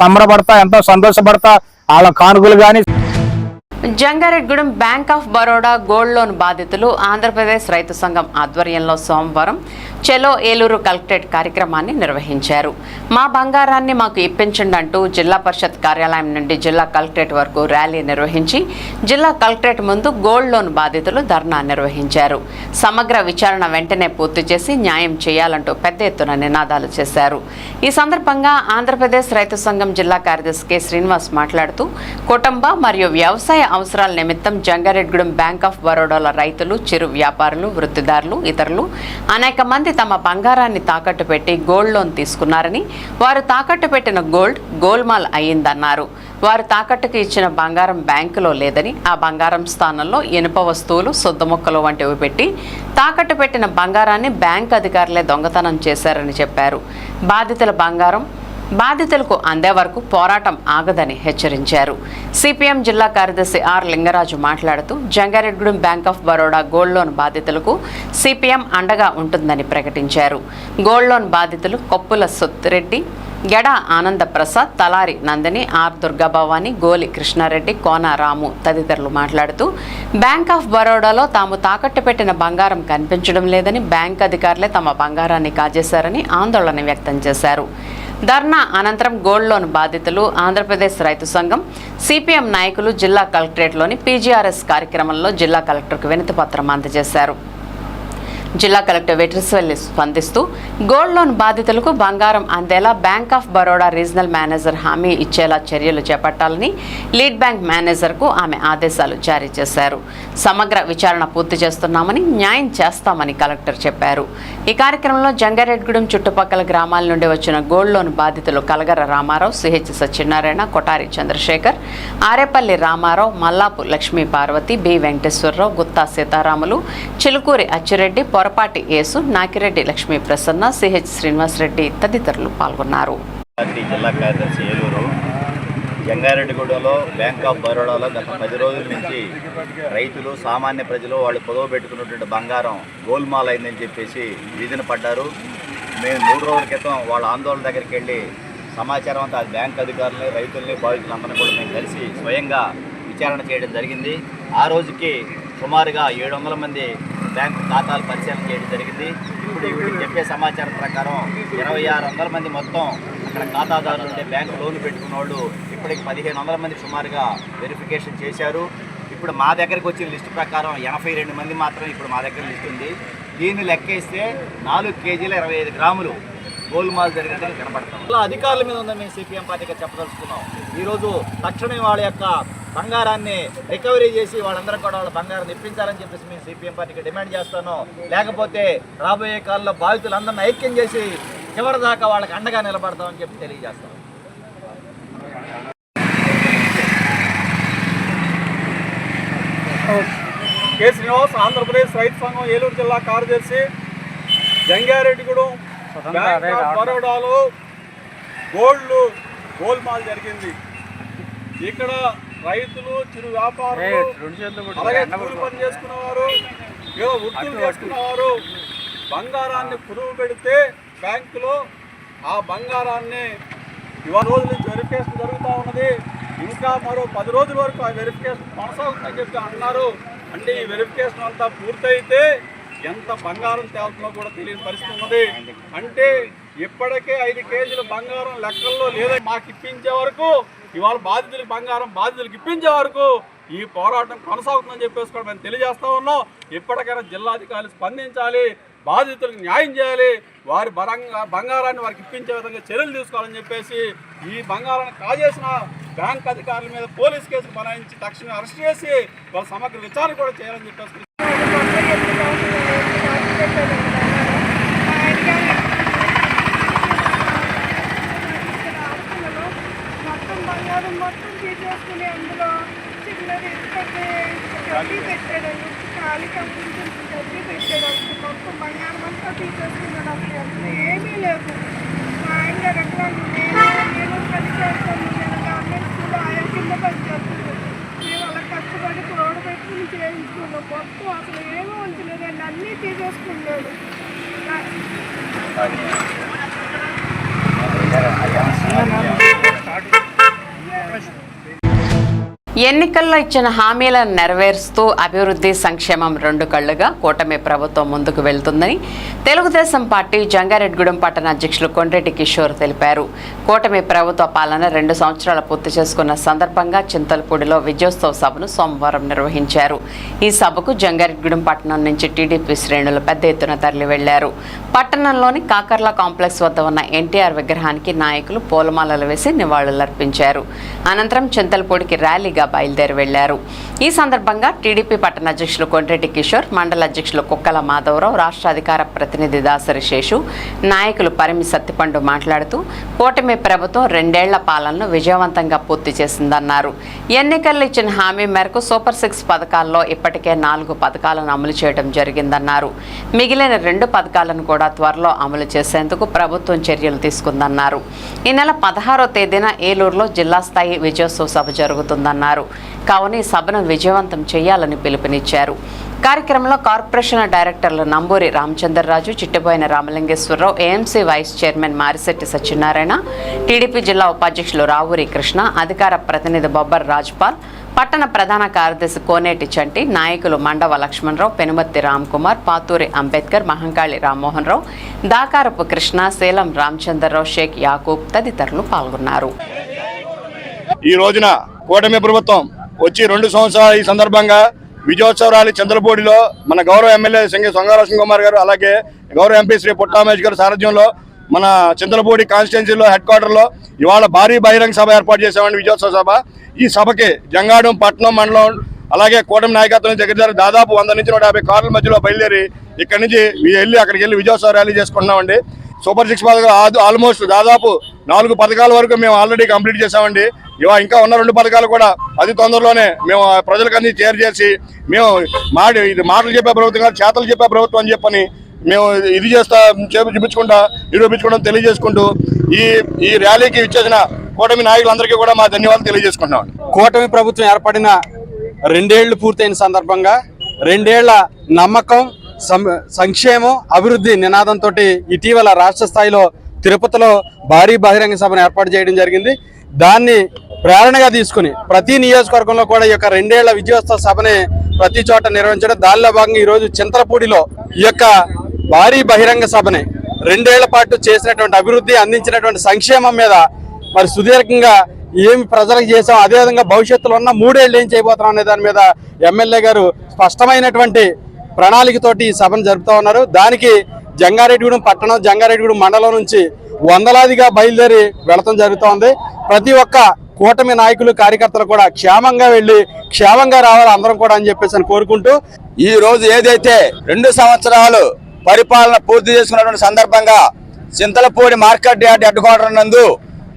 సంబరపడతా, ఎంతో సంతోషపడతా వాళ్ళ కానుకలు కానీ. Jangareddygudem bank of Baroda gold loan బాధితులు ఆంధ్రప్రదేశ్ రైతు సంఘం ఆధ్వర్యంలో సోమవారం చెలో ఏలూరు కలెక్టరేట్ కార్యక్రమాన్ని నిర్వహించారు. మా బంగారాన్ని మాకు ఇప్పించండి అంటూ జిల్లా పరిషత్ కార్యాలయం నుండి జిల్లా కలెక్టరేట్ వరకు ర్యాలీ నిర్వహించి జిల్లా కలెక్టరేట్ ముందు గోల్డ్ లోన్ బాధితులు ధర్నా నిర్వహించారు. సమగ్ర విచారణ వెంటనే పూర్తి చేసి న్యాయం చేయాలంటూ పెద్ద ఎత్తున నినాదాలు చేశారు. ఈ సందర్భంగా ఆంధ్రప్రదేశ్ రైతు సంఘం జిల్లా కార్యదర్శి కె శ్రీనివాస్ మాట్లాడుతూ కుటుంబ మరియు వ్యవసాయ అవసరాల నిమిత్తం జంగారెడ్గూడెం బ్యాంక్ ఆఫ్ బరోడాల రైతులు, చిరు వ్యాపారులు, వృత్తిదారులు, ఇతరులు అనేక మంది తమ బంగారాన్ని తాకట్టు పెట్టి గోల్డ్ లోన్ తీసుకున్నారని, వారు తాకట్టు పెట్టిన గోల్డ్ గోల్మాల్ అయ్యిందన్నారు. వారు తాకట్టుకు ఇచ్చిన బంగారం బ్యాంకులో లేదని, ఆ బంగారం స్థానంలో ఇనుప వస్తువులు, సొద్దుముక్కలు వంటివి పెట్టి తాకట్టు పెట్టిన బంగారాన్ని బ్యాంక్ అధికారులే దొంగతనం చేశారని చెప్పారు. బాధితుల బంగారం బాధితులకు అందే వరకు పోరాటం ఆగదని హెచ్చరించారు. సిపిఎం జిల్లా కార్యదర్శి ఆర్ లింగరాజు మాట్లాడుతూ Jangareddygudem bank of Baroda gold loan బాధితులకు సిపిఎం అండగా ఉంటుందని ప్రకటించారు. గోల్డ్ లోన్ బాధితులు కొప్పుల సుత్తిరెడ్డి, గెడ ఆనంద ప్రసాద్, తలారి నందిని, ఆర్ దుర్గాభవాని, గోలి కృష్ణారెడ్డి, కోన రాము తదితరులు మాట్లాడుతూ బ్యాంక్ ఆఫ్ బరోడాలో తాము తాకట్టు పెట్టిన బంగారం కనిపించడం లేదని, బ్యాంక్ అధికారులే తమ బంగారాన్ని కాజేశారని ఆందోళన వ్యక్తం చేశారు. ధర్నా అనంతరం గోల్డ్ లోన్ బాధితులు, ఆంధ్రప్రదేశ్ రైతు సంఘం, సిపిఎం నాయకులు జిల్లా కలెక్టరేట్లోని పీజీఆర్ఎస్ కార్యక్రమంలో జిల్లా కలెక్టర్కు వినతి పత్రం అందజేశారు. జిల్లా కలెక్టర్ వెట్రిస్వెల్లి స్పందిస్తూ గోల్డ్ లోన్ బాధితులకు బంగారం అందేలా bank of Baroda regional manager హామీ ఇచ్చేలా చర్యలు చేపట్టాలని లీడ్ బ్యాంక్ మేనేజర్కు ఆమె ఆదేశాలు జారీ చేశారు. సమగ్ర విచారణ పూర్తి చేస్తున్నామని, న్యాయం చేస్తామని కలెక్టర్ చెప్పారు. ఈ కార్యక్రమంలో జంగారెడ్గూడెం చుట్టుపక్కల గ్రామాల నుండి వచ్చిన గోల్డ్ లోన్ బాధితులు కలగర రామారావు, సిహెచ్ సత్యనారాయణ, కొటారి చంద్రశేఖర్, ఆరేపల్లి రామారావు, మల్లాపు లక్ష్మీ పార్వతి, బి వెంకటేశ్వరరావు, గుత్తా సీతారాములు, చిలుకూరి అచ్చిరెడ్డి, పొరపాటి యేసు, నాకిరెడ్డి లక్ష్మీ ప్రసన్న, సిహెచ్ శ్రీనివాసరెడ్డి తదితరులు పాల్గొన్నారు. జిల్లా కార్యదర్శి ఏలూరు. జంగారెడ్డిగూడెంలో బ్యాంక్ ఆఫ్ బరోడాలో గత 10 రోజుల నుంచి రైతులు, సామాన్య ప్రజలు వాళ్ళు పొదవ పెట్టుకున్నటువంటి బంగారం గోల్మాల్ అయిందని చెప్పేసి వీధిన పడ్డారు. మేము 3 రోజుల క్రితం వాళ్ళ ఆందోళన దగ్గరికి వెళ్ళి సమాచారం అంతా అది బ్యాంక్ అధికారులని, రైతుల్ని, బాధితులందరినీ కూడా మేము కలిసి స్వయంగా విచారణ చేయడం జరిగింది. ఆ రోజుకి సుమారుగా 700 మంది బ్యాంకు ఖాతాలు పరిశీలన చేయడం జరిగింది. ఇప్పుడు వీటికి చెప్పే సమాచారం ప్రకారం 2600 మంది మొత్తం అక్కడ ఖాతాదారులు ఉంటే బ్యాంకు లోన్ పెట్టుకున్న వాళ్ళు ఇప్పటికి 1500 మంది సుమారుగా వెరిఫికేషన్ చేశారు. ఇప్పుడు మా దగ్గరికి వచ్చిన లిస్టు ప్రకారం 82 మంది మాత్రం ఇప్పుడు మా దగ్గర లిస్ట్ ఉంది. దీన్ని లెక్కేస్తే 4 కేజీల 25 గ్రాములు గోల్మాల్ జరిగినట్టుగా కనపడతాం. అధికారుల మీద ఉందని మేము సిపిఎం పార్టీగా చెప్పదలుచుకున్నాం. ఈరోజు తక్షణమే వాళ్ళ యొక్క బంగారాన్ని రికవరీ చేసి వాళ్ళందరూ కూడా వాళ్ళ బంగారాన్ని ఇప్పించాలని చెప్పేసి మేము సిపిఎం పార్టీకి డిమాండ్ చేస్తాను. లేకపోతే రాబోయే కాలంలో బాధితులందరినీ ఐక్యం చేసి చివరిదాకా వాళ్ళకి అండగా నిలబడతామని చెప్పి తెలియజేస్తాం. కె శ్రీనివాస్, ఆంధ్రప్రదేశ్ రైతు సంఘం ఏలూరు జిల్లా కార్యదర్శి. జంగారెడ్డిగూడెం బ్యాంక్ ఆఫ్ బరోడాలో గోల్మాల్ జరిగింది. ఇక్కడ రైతులు, చిరు వ్యాపారులు, అలాగే కూలి పని చేసుకున్నవారు, ఏదో వృత్తులు చేసుకున్నవారు బంగారాన్ని కుదువు పెడితే బ్యాంకులో ఆ బంగారాన్ని ఇవాళ రోజుల నుంచి వెరిఫికేషన్ జరుగుతూ ఉన్నది. ఇంకా మరో 10 రోజుల వరకు ఆ వెరిఫికేషన్ కొనసాగుతుందని చెప్పి అన్నారు. అంటే ఈ వెరిఫికేషన్ అంతా పూర్తయితే ఎంత బంగారం తేలుతుందో కూడా తెలియని పరిస్థితి ఉన్నది. అంటే ఇప్పటికే 5 కేజీల బంగారం లెక్కల్లో లేదా మాకు ఇప్పించే వరకు, ఇవాళ బాధితులకు ఇప్పించే వరకు ఈ పోరాటం కొనసాగుతుందని చెప్పేసి కూడా మేము తెలియజేస్తా ఉన్నాం. ఇప్పటికైనా జిల్లాధికారులు స్పందించాలి, బాధితులకు న్యాయం చేయాలి, వారి బంగారాన్ని వారికి ఇప్పించే విధంగా చర్యలు తీసుకోవాలని చెప్పేసి, ఈ బంగారాన్ని కాజేసిన బ్యాంక్ అధికారుల మీద పోలీస్ కేసులు బనాయించి తక్షణమే అరెస్ట్ చేసి వాళ్ళ సమగ్ర విచారణ కూడా చేయాలని చెప్పేసి మొత్తం తీసేసుకుని అందులో చిన్నది గడ్డి పెట్టాడు, ఖాళీ కంపెనీ గడ్డి పెట్టాడు. మొత్తం బంగారం అంతా తీసేసుకున్నాడు. అసలు అందులో ఏమీ లేదు. మా ఆయన రకాలు నేను పని చేస్తాను, నేను గవర్నమెంట్ స్కూల్లో ఆయన కింద పని చేస్తున్నాను. మేము అలా కష్టపడి రోడ్డు పెట్టుకుని చేయించుకున్నాం. మొత్తం అసలు ఏమీ ఉంచలేదండి, అన్నీ తీసేసుకున్నాడు. ఎన్నికల్లో ఇచ్చిన హామీలను నెరవేరుస్తూ అభివృద్ధి, సంక్షేమం 2 కళ్లుగా కూటమి ప్రభుత్వం ముందుకు వెళ్తుందని తెలుగుదేశం పార్టీ జంగారెడ్డిగూడెం పట్టణ అధ్యక్షులు కొండ్రెడ్డి కిషోర్ తెలిపారు. కూటమి ప్రభుత్వ పాలన 2 సంవత్సరాలు పూర్తి చేసుకున్న సందర్భంగా చింతలపూడిలో విజయోత్సవ సభను సోమవారం నిర్వహించారు. ఈ సభకు జంగారెడ్డిగూడెం పట్టణం నుంచి టీడీపీ శ్రేణులు పెద్ద ఎత్తున తరలి వెళ్లారు. పట్టణంలోని కాకర్ల కాంప్లెక్స్ వద్ద ఉన్న ఎన్టీఆర్ విగ్రహానికి నాయకులు పూలమాలలు వేసి నివాళులర్పించారు. అనంతరం చింతలపూడికి ర్యాలీగా బయలుదేరి వెళ్లారు. ఈ సందర్భంగా టీడీపీ పట్టణ అధ్యక్షులు కొండ్రెడ్డి కిషోర్, మండల అధ్యక్షులు కుక్కల మాధవరావు, రాష్ట్ర అధికార ప్రతినిధి దాసరి శేషు, నాయకులు పరిమి సత్తిపండు మాట్లాడుతూ కూటమి ప్రభుత్వం 2 ఏళ్ల పాలనను విజయవంతంగా పూర్తి చేసిందన్నారు. ఎన్నికల్లో ఇచ్చిన హామీ మేరకు సూపర్ 6 పథకాల్లో ఇప్పటికే 4 పథకాలను అమలు చేయడం జరిగిందన్నారు. మిగిలిన 2 పథకాలను కూడా త్వరలో అమలు చేసేందుకు ప్రభుత్వం చర్యలు తీసుకుందన్నారు. ఈ నెల 16వ తేదీన ఏలూరులో జిల్లా స్థాయి విజయోత్సవ సభ జరుగుతుందన్నారు. కావున ఈ సభను విజయవంతం చేయాలని పిలుపునిచ్చారు. కార్యక్రమంలో corporation directors Namburi Ramachandraraju, Chittiboina Ramalingeswararao, A M C vice chairman Marisetti Satyanarayana, T D P జిల్లా ఉపాధ్యక్షులు రావూరి కృష్ణ, అధికార ప్రతినిధి బొబ్బర్ రాజ్పాల్, పట్టణ ప్రధాన కార్యదర్శి కోనేటి చంటి, నాయకులు మండవ లక్ష్మణరావు, పెనుమత్తి రామ్కుమార్, పాతూరి అంబేద్కర్, మహంకాళి రామ్మోహన్ రావు, దాకారపు కృష్ణ, శీలం రామచంద్రరావు, షేక్ యాకూబ్ తదితరులు పాల్గొన్నారు. ఈ రోజున కూటమి ప్రభుత్వం వచ్చి 2 సంవత్సరాలు ఈ సందర్భంగా విజయోత్సవ ర్యాలీ చంద్రపూడిలో మన గౌరవ ఎమ్మెల్యే సొంగారావు కుమార్ గారు, అలాగే గౌరవ ఎంపీ శ్రీ పుట్టామేష్ గారు సారథ్యంలో మన చింతలపూడి కాన్స్టిట్యున్సీలో హెడ్ క్వార్టర్లో ఇవాళ భారీ బహిరంగ సభ ఏర్పాటు చేసామండి. విజయోత్సవ సభ. ఈ సభకి జంగాడం పట్టణం మండలం అలాగే కూటమి నాయకత్వం దగ్గర దాదాపు 100 నుంచి 150 కార్ల మధ్యలో బయలుదేరి ఇక్కడి నుంచి అక్కడికి వెళ్ళి విజయోత్సవ ర్యాలీ చేసుకుంటున్నామండి. సూపర్ 6 పథకాలు ఆల్మోస్ట్ దాదాపు 4 పథకాల వరకు మేము ఆల్రెడీ కంప్లీట్ చేసామండి. ఇంకా ఉన్న 2 పథకాలు కూడా అతి తొందరలోనే మేము ప్రజలకు అన్ని చేర్ చేసి మేము ఇది మాటలు చెప్పే ప్రభుత్వం కాదు, చేతలు చెప్పే ప్రభుత్వం అని చెప్పని మేము ఇది చూపించుకుంటా నిరూపించుకుంటాం తెలియజేసుకుంటూ ఈ ర్యాలీకి ఇచ్చేసిన కూటమి నాయకులందరికీ కూడా మా ధన్యవాదాలు తెలియజేసుకుంటున్నాం. కూటమి ప్రభుత్వం ఏర్పడిన 2 ఏళ్లు పూర్తయిన సందర్భంగా 2 ఏళ్ల నమ్మకం, సంక్షేమం, అభివృద్ధి నినాదంతో ఇటీవల రాష్ట్ర స్థాయిలో తిరుపతిలో భారీ బహిరంగ సభను ఏర్పాటు చేయడం జరిగింది. దాన్ని ప్రేరణగా తీసుకుని ప్రతి నియోజకవర్గంలో కూడా ఈ యొక్క 2 ఏళ్ల విజయోత్సవ సభని ప్రతి చోట నిర్వహించడం, దానిలో భాగంగా ఈరోజు చింతలపూడిలో ఈ యొక్క భారీ బహిరంగ సభని 2 ఏళ్ల పాటు చేసినటువంటి అభివృద్ధి, అందించినటువంటి సంక్షేమం మీద మరి సుదీర్ఘంగా ఏమి ప్రజలకు చేసాం, అదేవిధంగా భవిష్యత్తులో ఉన్న 3 ఏళ్ళు ఏం చేయబోతున్నాం అనే దాని మీద ఎమ్మెల్యే గారు స్పష్టమైనటువంటి ప్రణాళికతోటి ఈ సభను జరుపుతూ ఉన్నారు. దానికి జంగారెడ్డిగూడెం పట్టణం, జంగారెడ్డిగూడెం మండలం నుంచి వందలాదిగా బయలుదేరి వెళతం జరుగుతోంది. ప్రతి ఒక్క కూటమి నాయకులు, కార్యకర్తలు కూడా క్షేమంగా వెళ్ళి క్షేమంగా రావాలి అందరం కూడా అని చెప్పేసి కోరుకుంటూ, ఈ రోజు ఏదైతే 2 సంవత్సరాలు పరిపాలన పూర్తి చేసుకున్నటువంటి సందర్భంగా Chintalapudi market yard head quarter నందు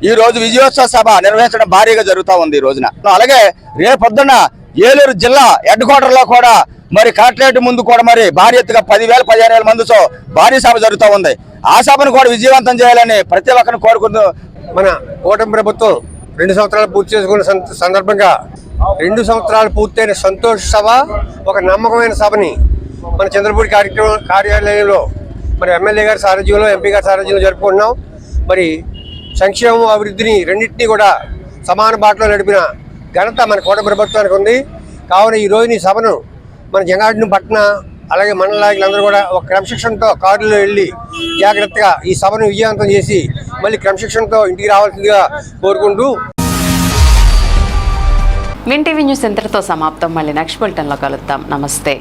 ఈ రోజు విజయోత్సవ సభ నిర్వహించడం భారీగా జరుగుతూ ఉంది ఈ రోజున. అలాగే రేపొద్దున ఏలూరు జిల్లా హెడ్ క్వార్టర్ లో కూడా మరి కలెక్టరేట్ ముందు కూడా మరి భారీ ఎత్తుగా 10,000-15,000 మందితో భారీ సభ జరుగుతూ ఉంది. ఆ సభను కూడా విజయవంతం చేయాలని ప్రతి ఒక్కరిని కోరుకుంటూ, మన కూటమి ప్రభుత్వం 2 సంవత్సరాలు పూర్తి చేసుకున్న సందర్భంగా 2 సంవత్సరాలు పూర్తయిన సంతోష సభ, ఒక నమ్మకమైన సభని మన చంద్రపూడి కార్యాలయంలో మరి ఎమ్మెల్యే గారి సారథ్యంలో, ఎంపీ గారి సారథ్యంలో జరుపుకుంటున్నాం. మరి సంక్షేమం, అభివృద్ధిని రెండింటినీ కూడా సమాన బాటలో నడిపిన ఘనత మన కూటమి ప్రభుత్వానికి ఉంది. కావున ఈ రోజున ఈ సభను మన జంగారెడ్డిగూడెం పట్టణ అలాగే మండల నాయకులందరూ కూడా ఒక క్రమశిక్షణతో కారులో వెళ్ళి జాగ్రత్తగా ఈ సభను విజయవంతం చేసి మళ్ళీ క్రమశిక్షణతో ఇంటికి రావాల్సిందిగా కోరుకుంటూ, మిన్ టీవీ న్యూస్ ఇంతటితో సమాప్తం. మళ్ళీ నెక్స్ట్ బులెటిన్లో కలుద్దాం. నమస్తే.